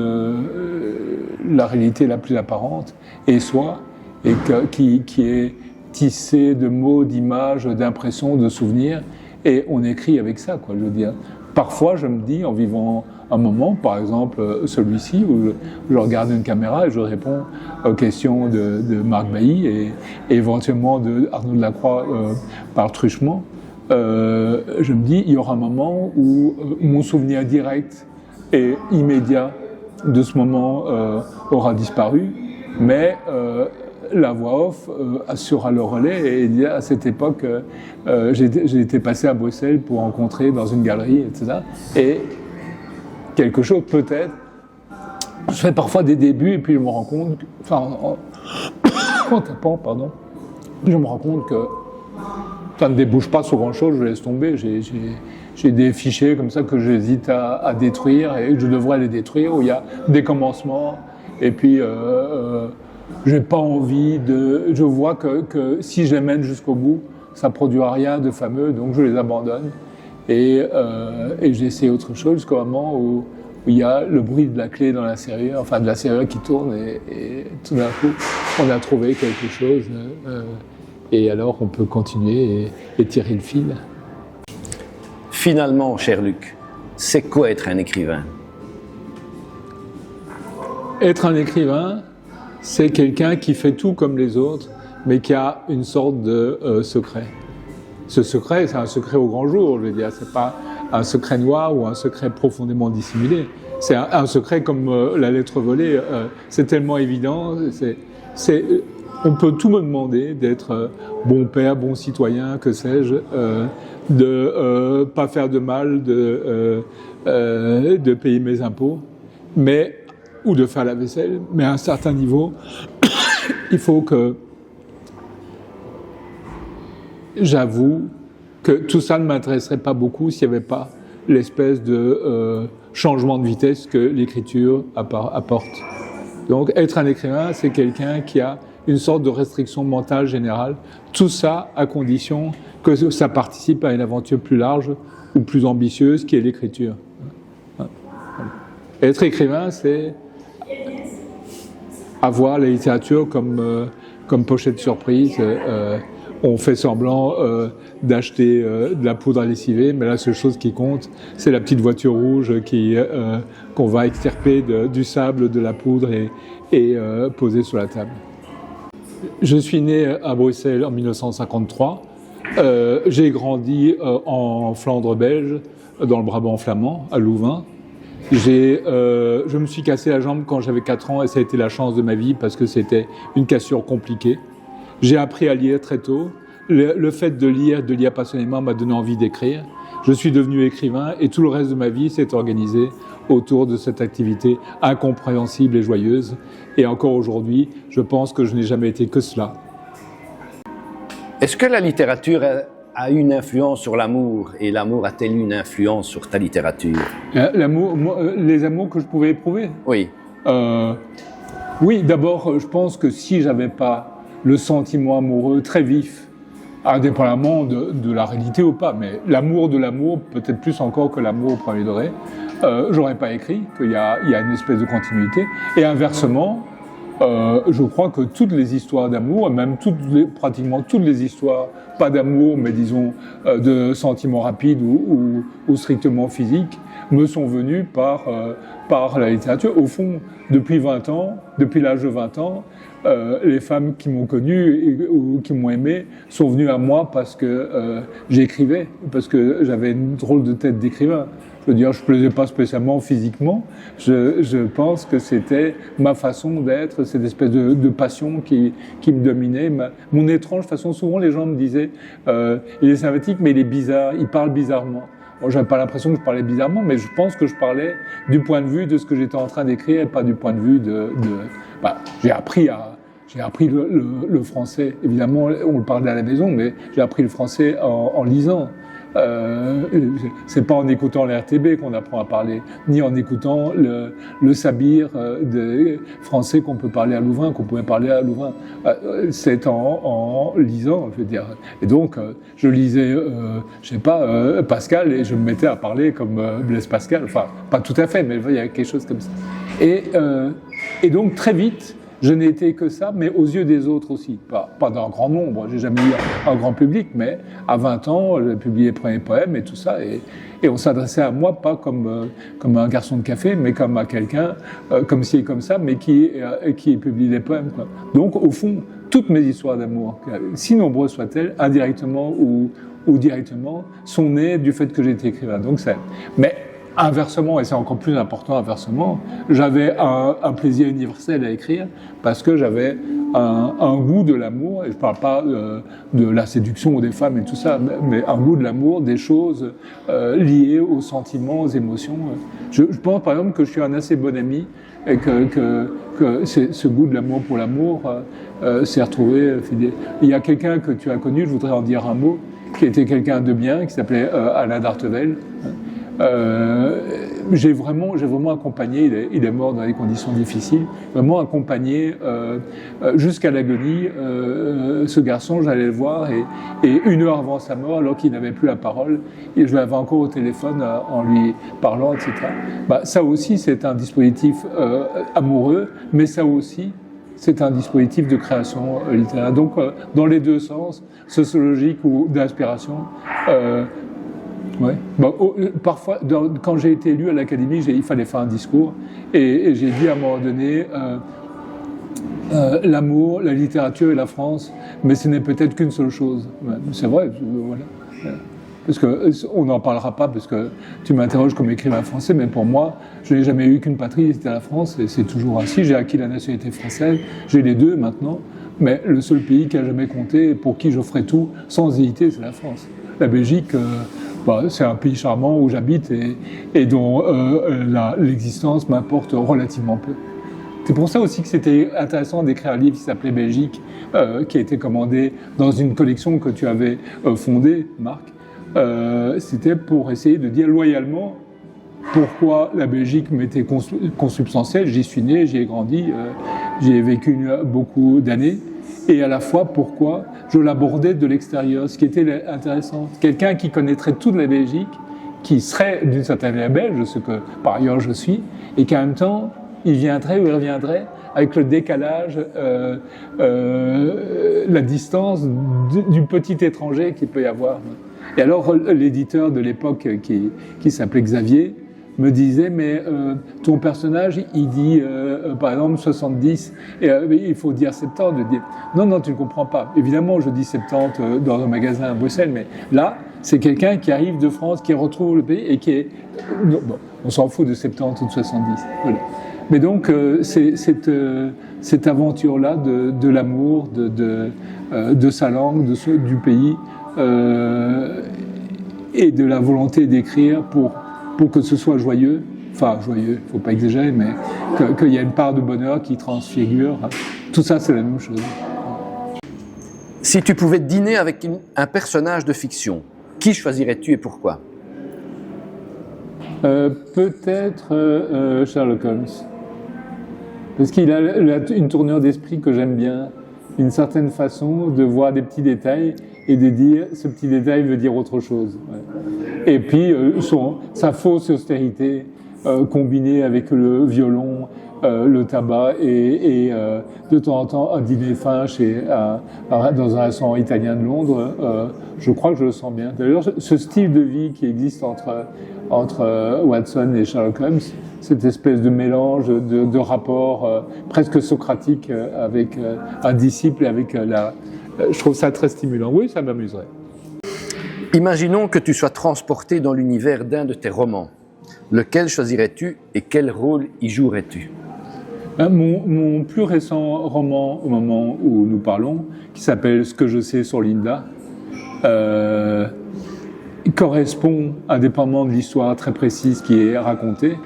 la réalité la plus apparente et soi, et qui est tissé de mots, d'images, d'impressions, de souvenirs. Et on écrit avec ça, quoi, je veux dire. Parfois, je me dis, en vivant un moment, par exemple celui-ci, où je regarde une caméra et je réponds aux questions de Marc Bailly et éventuellement de Arnaud Delacroix par truchement, je me dis, il y aura un moment où mon souvenir direct et immédiat de ce moment aura disparu, mais la voix off assurera le relais. Et à cette époque, j'ai été passé à Bruxelles pour rencontrer dans une galerie, etc. Et quelque chose, peut-être, je fais parfois des débuts et puis je me rends compte, en tapant, pardon, je me rends compte que ça ne débouche pas sur grand-chose, je laisse tomber. J'ai des fichiers comme ça que j'hésite à détruire et je devrais les détruire, où il y a des commencements et puis j'ai pas envie je vois que si je les mène jusqu'au bout, ça produira rien de fameux, donc je les abandonne et j'essaie autre chose jusqu'au moment où il y a le bruit de la clé dans la serrure, enfin de la serrure qui tourne et tout d'un coup on a trouvé quelque chose et alors on peut continuer et tirer le fil. Finalement, cher Luc, c'est quoi être un écrivain? Être un écrivain, c'est quelqu'un qui fait tout comme les autres, mais qui a une sorte de secret. Ce secret, c'est un secret au grand jour, je veux dire. C'est pas un secret noir ou un secret profondément dissimulé. c'est un secret comme la lettre volée. C'est tellement évident. On peut tout me demander d'être bon père, bon citoyen, que sais-je, de pas faire de mal, de payer mes impôts, ou de faire la vaisselle. Mais à un certain niveau, il faut que j'avoue que tout ça ne m'intéresserait pas beaucoup s'il n'y avait pas l'espèce de changement de vitesse que l'écriture apporte. Donc, être un écrivain, c'est quelqu'un qui a une sorte de restriction mentale générale. Tout ça à condition que ça participe à une aventure plus large ou plus ambitieuse qui est l'écriture. Être écrivain, c'est avoir la littérature comme pochette surprise. On fait semblant d'acheter de la poudre à lessiver, mais la seule chose qui compte, c'est la petite voiture rouge qu'on va extirper du sable, de la poudre et poser sur la table. Je suis né à Bruxelles en 1953. J'ai grandi en Flandre belge, dans le Brabant flamand, à Louvain. Je me suis cassé la jambe quand j'avais 4 ans et ça a été la chance de ma vie parce que c'était une cassure compliquée. J'ai appris à lire très tôt. Le fait de lire passionnément m'a donné envie d'écrire. Je suis devenu écrivain et tout le reste de ma vie s'est organisé autour de cette activité incompréhensible et joyeuse. Et encore aujourd'hui, je pense que je n'ai jamais été que cela. Est-ce que la littérature a une influence sur l'amour et l'amour a-t-elle une influence sur ta littérature? Les amours que je pouvais éprouver? Oui. Oui, d'abord, je pense que si j'avais pas le sentiment amoureux très vif, indépendamment de la réalité ou pas, mais l'amour de l'amour, peut-être plus encore que l'amour au premier degré, j'aurais pas écrit, qu'il y a une espèce de continuité. Et inversement, je crois que toutes les histoires d'amour, même pratiquement toutes les histoires, pas d'amour, mais disons de sentiments rapides ou strictement physiques, me sont venues par la littérature. Au fond, depuis l'âge de 20 ans, les femmes qui m'ont connu ou qui m'ont aimé sont venues à moi parce que j'écrivais, parce que j'avais une drôle de tête d'écrivain. Je veux dire, je plaisais pas spécialement physiquement. Je pense que c'était ma façon d'être, cette espèce de passion qui me dominait. Mon étrange façon. Souvent, les gens me disaient, il est sympathique, mais il est bizarre, il parle bizarrement. Bon, j'avais pas l'impression que je parlais bizarrement, mais je pense que je parlais du point de vue de ce que j'étais en train d'écrire et pas du point de vue j'ai appris le français. Évidemment, on le parlait à la maison, mais j'ai appris le français en lisant. C'est pas en écoutant l'RTB qu'on apprend à parler, ni en écoutant le sabir des français qu'on peut parler à Louvain, qu'on pouvait parler à Louvain. C'est en lisant, je veux dire. Et donc, je lisais, Pascal, et je me mettais à parler comme Blaise Pascal. Enfin, pas tout à fait, mais il y a quelque chose comme ça. Et donc, très vite, je n'ai été que ça, mais aux yeux des autres aussi. Pas d'un grand nombre, j'ai jamais eu un grand public, mais à 20 ans, j'ai publié les premiers poèmes et tout ça. Et on s'adressait à moi, pas comme un garçon de café, mais comme à quelqu'un, comme ci et comme ça, mais qui publie des poèmes, quoi. Donc, au fond, toutes mes histoires d'amour, si nombreuses soient-elles, indirectement ou directement, sont nées du fait que j'étais écrivain. Donc, mais inversement, et c'est encore plus important inversement, j'avais un plaisir universel à écrire parce que j'avais un goût de l'amour, et je parle pas de la séduction ou des femmes et tout ça, mais un goût de l'amour, des choses liées aux sentiments, aux émotions. Je pense par exemple que je suis un assez bon ami et que ce goût de l'amour pour l'amour s'est retrouvé. Il y a quelqu'un que tu as connu, je voudrais en dire un mot, qui était quelqu'un de bien, qui s'appelait Alain d'Artevel. J'ai vraiment accompagné, il est mort dans des conditions difficiles, vraiment accompagné jusqu'à l'agonie ce garçon. J'allais le voir et 1 heure avant sa mort, alors qu'il n'avait plus la parole, et je l'avais encore au téléphone en lui parlant, etc. Ça aussi c'est un dispositif amoureux, mais ça aussi c'est un dispositif de création littéraire. Donc dans les deux sens, sociologique ou d'inspiration. Ouais. Parfois, quand j'ai été élu à l'Académie, il fallait faire un discours et j'ai dit à un moment donné l'amour, la littérature et la France, mais ce n'est peut-être qu'une seule chose. Ouais, c'est vrai, voilà. parce qu'on n'en parlera pas, parce que tu m'interroges comme écrivain français, mais pour moi, je n'ai jamais eu qu'une patrie, c'était la France, et c'est toujours ainsi. J'ai acquis la nationalité française, j'ai les deux maintenant, mais le seul pays qui a jamais compté, et pour qui je ferai tout, sans hésiter, c'est la France. La Belgique, c'est un pays charmant où j'habite et dont l'existence m'importe relativement peu. C'est pour ça aussi que c'était intéressant d'écrire un livre qui s'appelait Belgique, qui a été commandé dans une collection que tu avais fondée, Marc. C'était pour essayer de dire loyalement pourquoi la Belgique m'était consubstantielle. J'y suis né, j'y ai grandi, j'y ai vécu beaucoup d'années. Et à la fois pourquoi je l'abordais de l'extérieur, ce qui était intéressant. Quelqu'un qui connaîtrait toute la Belgique, qui serait d'une certaine manière belge, ce que par ailleurs je suis, et qu'en même temps, il viendrait ou il reviendrait avec le décalage, la distance du petit étranger qu'il peut y avoir. Et alors l'éditeur de l'époque qui s'appelait Xavier me disait mais ton personnage il dit par exemple 70 et il faut dire 70. Je dis non tu ne comprends pas. Évidemment je dis 70 dans un magasin à Bruxelles, mais là c'est quelqu'un qui arrive de France, qui retrouve le pays et qui est on s'en fout de 70 ou de 70. Voilà. Mais donc c'est cette aventure-là de l'amour, de sa langue, du pays, et de la volonté d'écrire pour que ce soit joyeux, enfin joyeux, il ne faut pas exagérer, mais qu'il y a une part de bonheur qui transfigure. Tout ça, c'est la même chose. Si tu pouvais dîner avec un personnage de fiction, qui choisirais-tu et pourquoi ? Peut-être Sherlock Holmes. Parce qu'il a une tournure d'esprit que j'aime bien, une certaine façon de voir des petits détails et de dire ce petit détail veut dire autre chose. Ouais. Et puis sa fausse austérité combinée avec le violon, le tabac et de temps en temps un dîner fin dans un restaurant italien de Londres, je crois que je le sens bien. D'ailleurs, ce style de vie qui existe entre Watson et Sherlock Holmes, cette espèce de mélange de rapports presque socratiques avec un disciple et avec je trouve ça très stimulant. Oui, ça m'amuserait. Imaginons que tu sois transporté dans l'univers d'un de tes romans. Lequel choisirais-tu et quel rôle y jouerais-tu ? Mon plus récent roman, au moment où nous parlons, qui s'appelle « Ce que je sais sur Linda », correspond indépendamment de l'histoire très précise qui est racontée,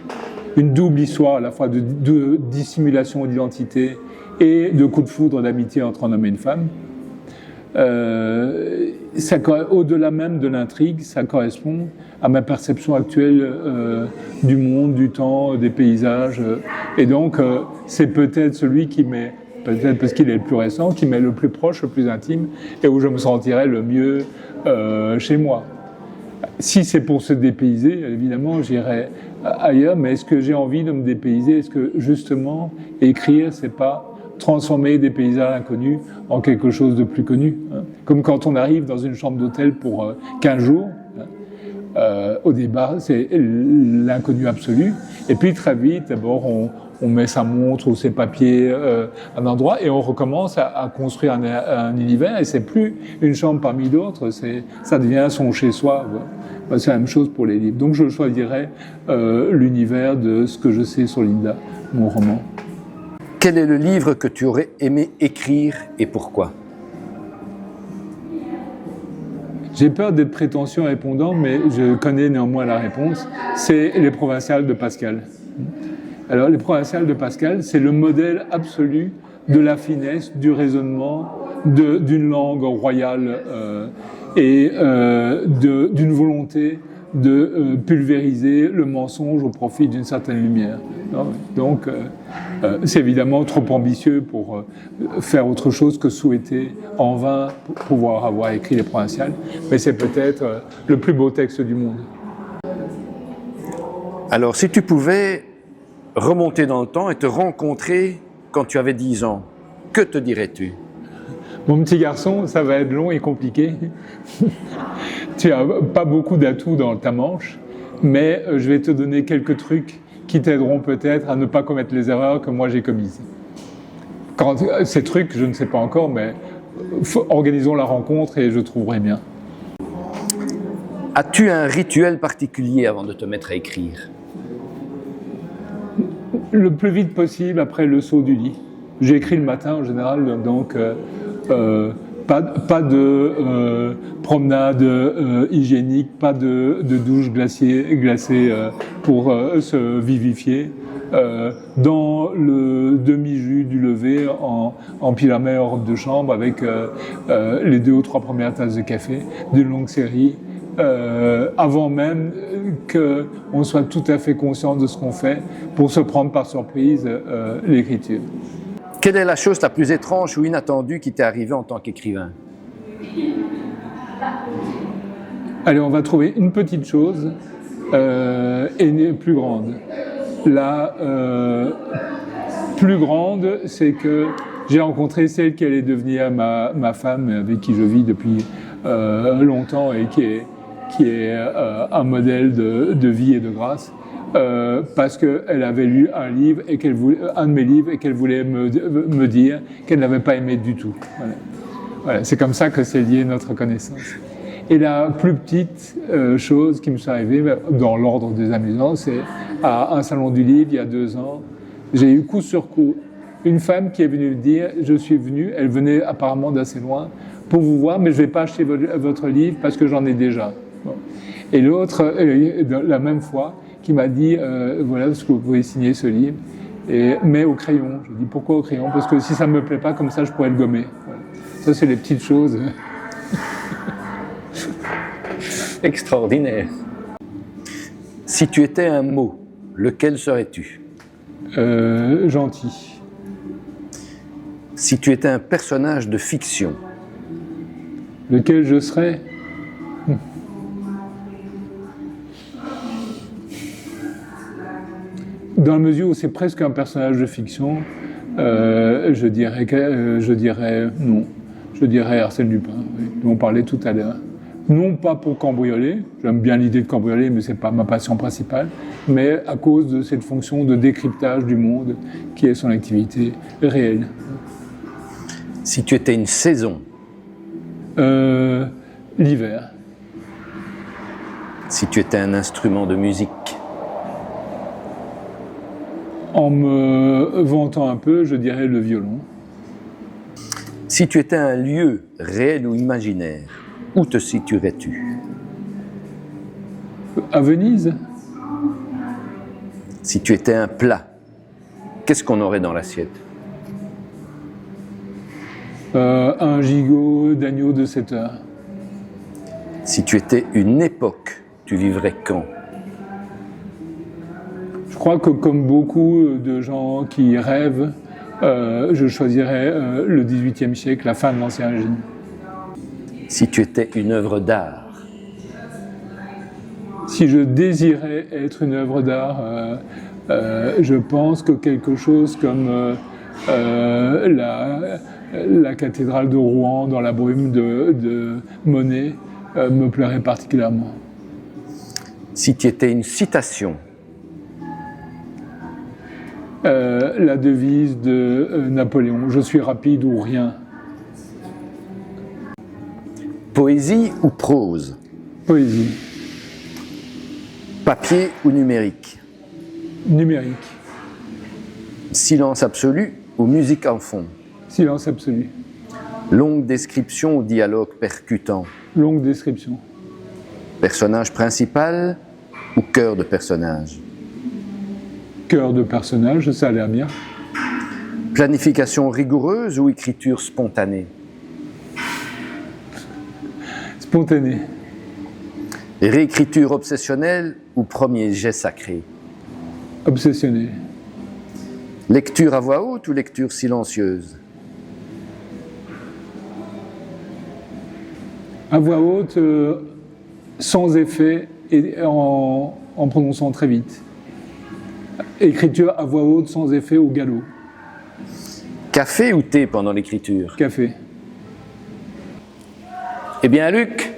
une double histoire à la fois de dissimulation d'identité et de coup de foudre d'amitié entre un homme et une femme. Au-delà même de l'intrigue, ça correspond à ma perception actuelle du monde, du temps, des paysages. Et donc, c'est peut-être celui qui m'est, peut-être parce qu'il est le plus récent, qui m'est le plus proche, le plus intime, et où je me sentirais le mieux chez moi. Si c'est pour se dépayser, évidemment, j'irai ailleurs, mais est-ce que j'ai envie de me dépayser ? Est-ce que, justement, écrire, c'est pas transformer des paysages inconnus en quelque chose de plus connu, hein. Comme quand on arrive dans une chambre d'hôtel pour 15 jours, au départ, c'est l'inconnu absolu, et puis très vite, d'abord, on met sa montre ou ses papiers à un endroit, et on recommence à construire un univers, et c'est plus une chambre parmi d'autres, ça devient son chez-soi. Voilà. C'est la même chose pour les livres. Donc je choisirais l'univers de Ce que je sais sur Linda, mon roman. Quel est le livre que tu aurais aimé écrire et pourquoi ? J'ai peur d'être prétentieux en répondant, mais je connais néanmoins la réponse. C'est Les Provinciales de Pascal. Alors, Les Provinciales de Pascal, c'est le modèle absolu de la finesse, du raisonnement, d'une langue royale et d'une volonté de pulvériser le mensonge au profit d'une certaine lumière. Donc, c'est évidemment trop ambitieux pour faire autre chose que souhaiter en vain pour pouvoir avoir écrit Les Provinciales, mais c'est peut-être le plus beau texte du monde. Alors, si tu pouvais remonter dans le temps et te rencontrer quand tu avais 10 ans, que te dirais-tu ? Mon petit garçon, ça va être long et compliqué. Tu n'as pas beaucoup d'atouts dans ta manche, mais je vais te donner quelques trucs qui t'aideront peut-être à ne pas commettre les erreurs que moi j'ai commises. Ces trucs, je ne sais pas encore, mais organisons la rencontre et je trouverai bien. As-tu un rituel particulier avant de te mettre à écrire? Le plus vite possible après le saut du lit. J'écris le matin en général, donc pas de promenade hygiénique, pas de douche glacée pour se vivifier. Dans le demi-jus du lever en pyjama et en robe de chambre avec les 2 ou 3 premières tasses de café d'une longue série. Avant même qu'on soit tout à fait conscient de ce qu'on fait, pour se prendre par surprise l'écriture. Quelle est la chose la plus étrange ou inattendue qui t'est arrivée en tant qu'écrivain? Allez, on va trouver une petite chose et une plus grande. La plus grande, c'est que j'ai rencontré celle qui allait devenir ma femme, avec qui je vis depuis longtemps et qui est un modèle de vie et de grâce, parce qu'elle avait lu un de mes livres et qu'elle voulait me dire qu'elle n'avait pas aimé du tout. Voilà, c'est comme ça que s'est liée notre connaissance. Et la plus petite chose qui me soit arrivée, dans l'ordre des amusants, c'est à un salon du livre, il y a 2 ans, j'ai eu coup sur coup une femme qui est venue me dire « Je suis venue », elle venait apparemment d'assez loin, pour vous voir, mais je ne vais pas acheter votre livre parce que j'en ai déjà. Bon. Et l'autre, la même fois, qui m'a dit voilà, est-ce que vous pouvez signer ce livre, mais au crayon. Je dis pourquoi au crayon? Parce que si ça ne me plaît pas, comme ça je pourrais le gommer. Voilà. Ça, c'est les petites choses. Extraordinaire. Si tu étais un mot, lequel serais-tu? Gentil. Si tu étais un personnage de fiction, lequel je serais? Dans la mesure où c'est presque un personnage de fiction, je dirais non. Je dirais Arsène Lupin, oui, dont on parlait tout à l'heure. Non pas pour cambrioler, j'aime bien l'idée de cambrioler, mais c'est pas ma passion principale, mais à cause de cette fonction de décryptage du monde qui est son activité réelle. Si tu étais une saison, l'hiver. Si tu étais un instrument de musique, en me vantant un peu, je dirais le violon. Si tu étais un lieu réel ou imaginaire, où te situerais-tu? À Venise. Si tu étais un plat, qu'est-ce qu'on aurait dans l'assiette? Un gigot d'agneau de 7 heures. Si tu étais une époque, tu vivrais quand? Je crois que comme beaucoup de gens qui rêvent, je choisirais le XVIIIe siècle, la fin de l'Ancien Régime. Si tu étais une œuvre d'art? Si je désirais être une œuvre d'art, je pense que quelque chose comme la cathédrale de Rouen dans la brume de Monet me plairait particulièrement. Si tu étais une citation? La devise de Napoléon, je suis rapide ou rien. Poésie ou prose? Poésie. Papier ou numérique? Numérique. Silence absolu ou musique en fond? Silence absolu. Longue description ou dialogue percutant? Longue description. Personnage principal ou cœur de personnage? Cœur de personnage, ça a l'air bien. Planification rigoureuse ou écriture spontanée? Spontané. Réécriture obsessionnelle ou premier jet sacré? Obsessionné. Lecture à voix haute ou lecture silencieuse? À voix haute, sans effet et en prononçant très vite. Écriture à voix haute, sans effet, au galop. Café ou thé pendant l'écriture? Café. Eh bien, Luc,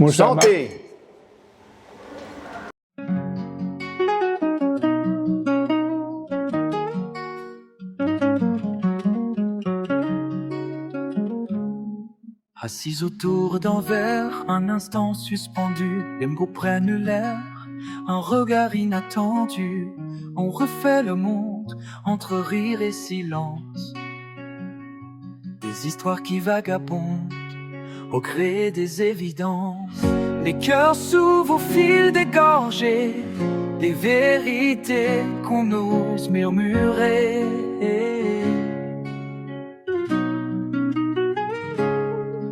Mon cher santé! Assis autour d'un verre, un instant suspendu, les mots prennent l'air, un regard inattendu. On refait le monde entre rire et silence. Des histoires qui vagabondent au gré des évidences. Les cœurs s'ouvrent au fil des gorgées, des vérités qu'on ose murmurer.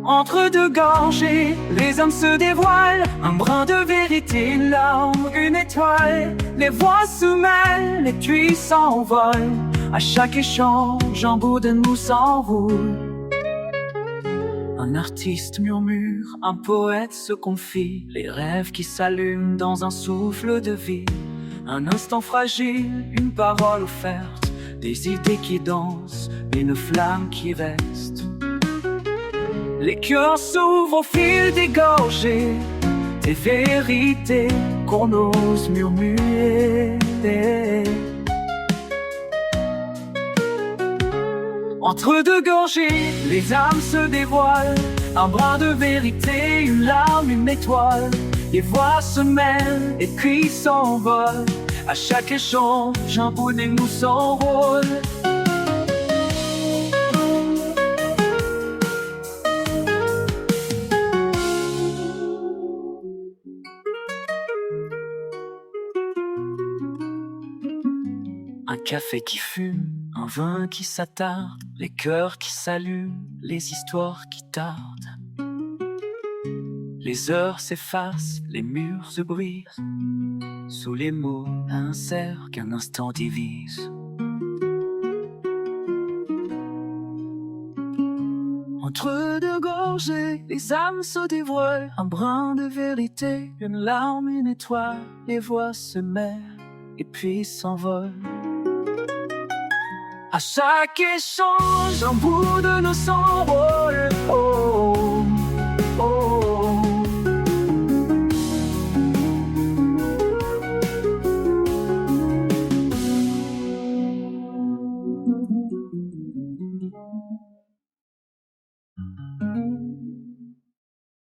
Entre deux gorgées, les hommes se dévoilent, un brin de vérité, une larme, une étoile. Les voix se mêlent, les tuyaux s'envolent, à chaque échange, un bout de nous s'enroule. Un artiste murmure, un poète se confie, les rêves qui s'allument dans un souffle de vie. Un instant fragile, une parole offerte, des idées qui dansent, une flamme qui reste. Les cœurs s'ouvrent au fil des gorgées, des vérités qu'on ose murmurer. Entre deux gorgées, les âmes se dévoilent, un brin de vérité, une larme, une étoile. Les voix se mêlent et cris s'envolent, à chaque échange, un bout de nous s'enrôle. Un café qui fume, un vin qui s'attarde, les cœurs qui s'allument, les histoires qui tardent. Les heures s'effacent, les murs se brisent, sous les mots incerts qu'un instant divise. Entre deux gorgées, les âmes se dévoilent, un brin de vérité, une larme, une étoile. Les voix se mêlent et puis s'envolent. À chaque échange, un bout de nous s'envole.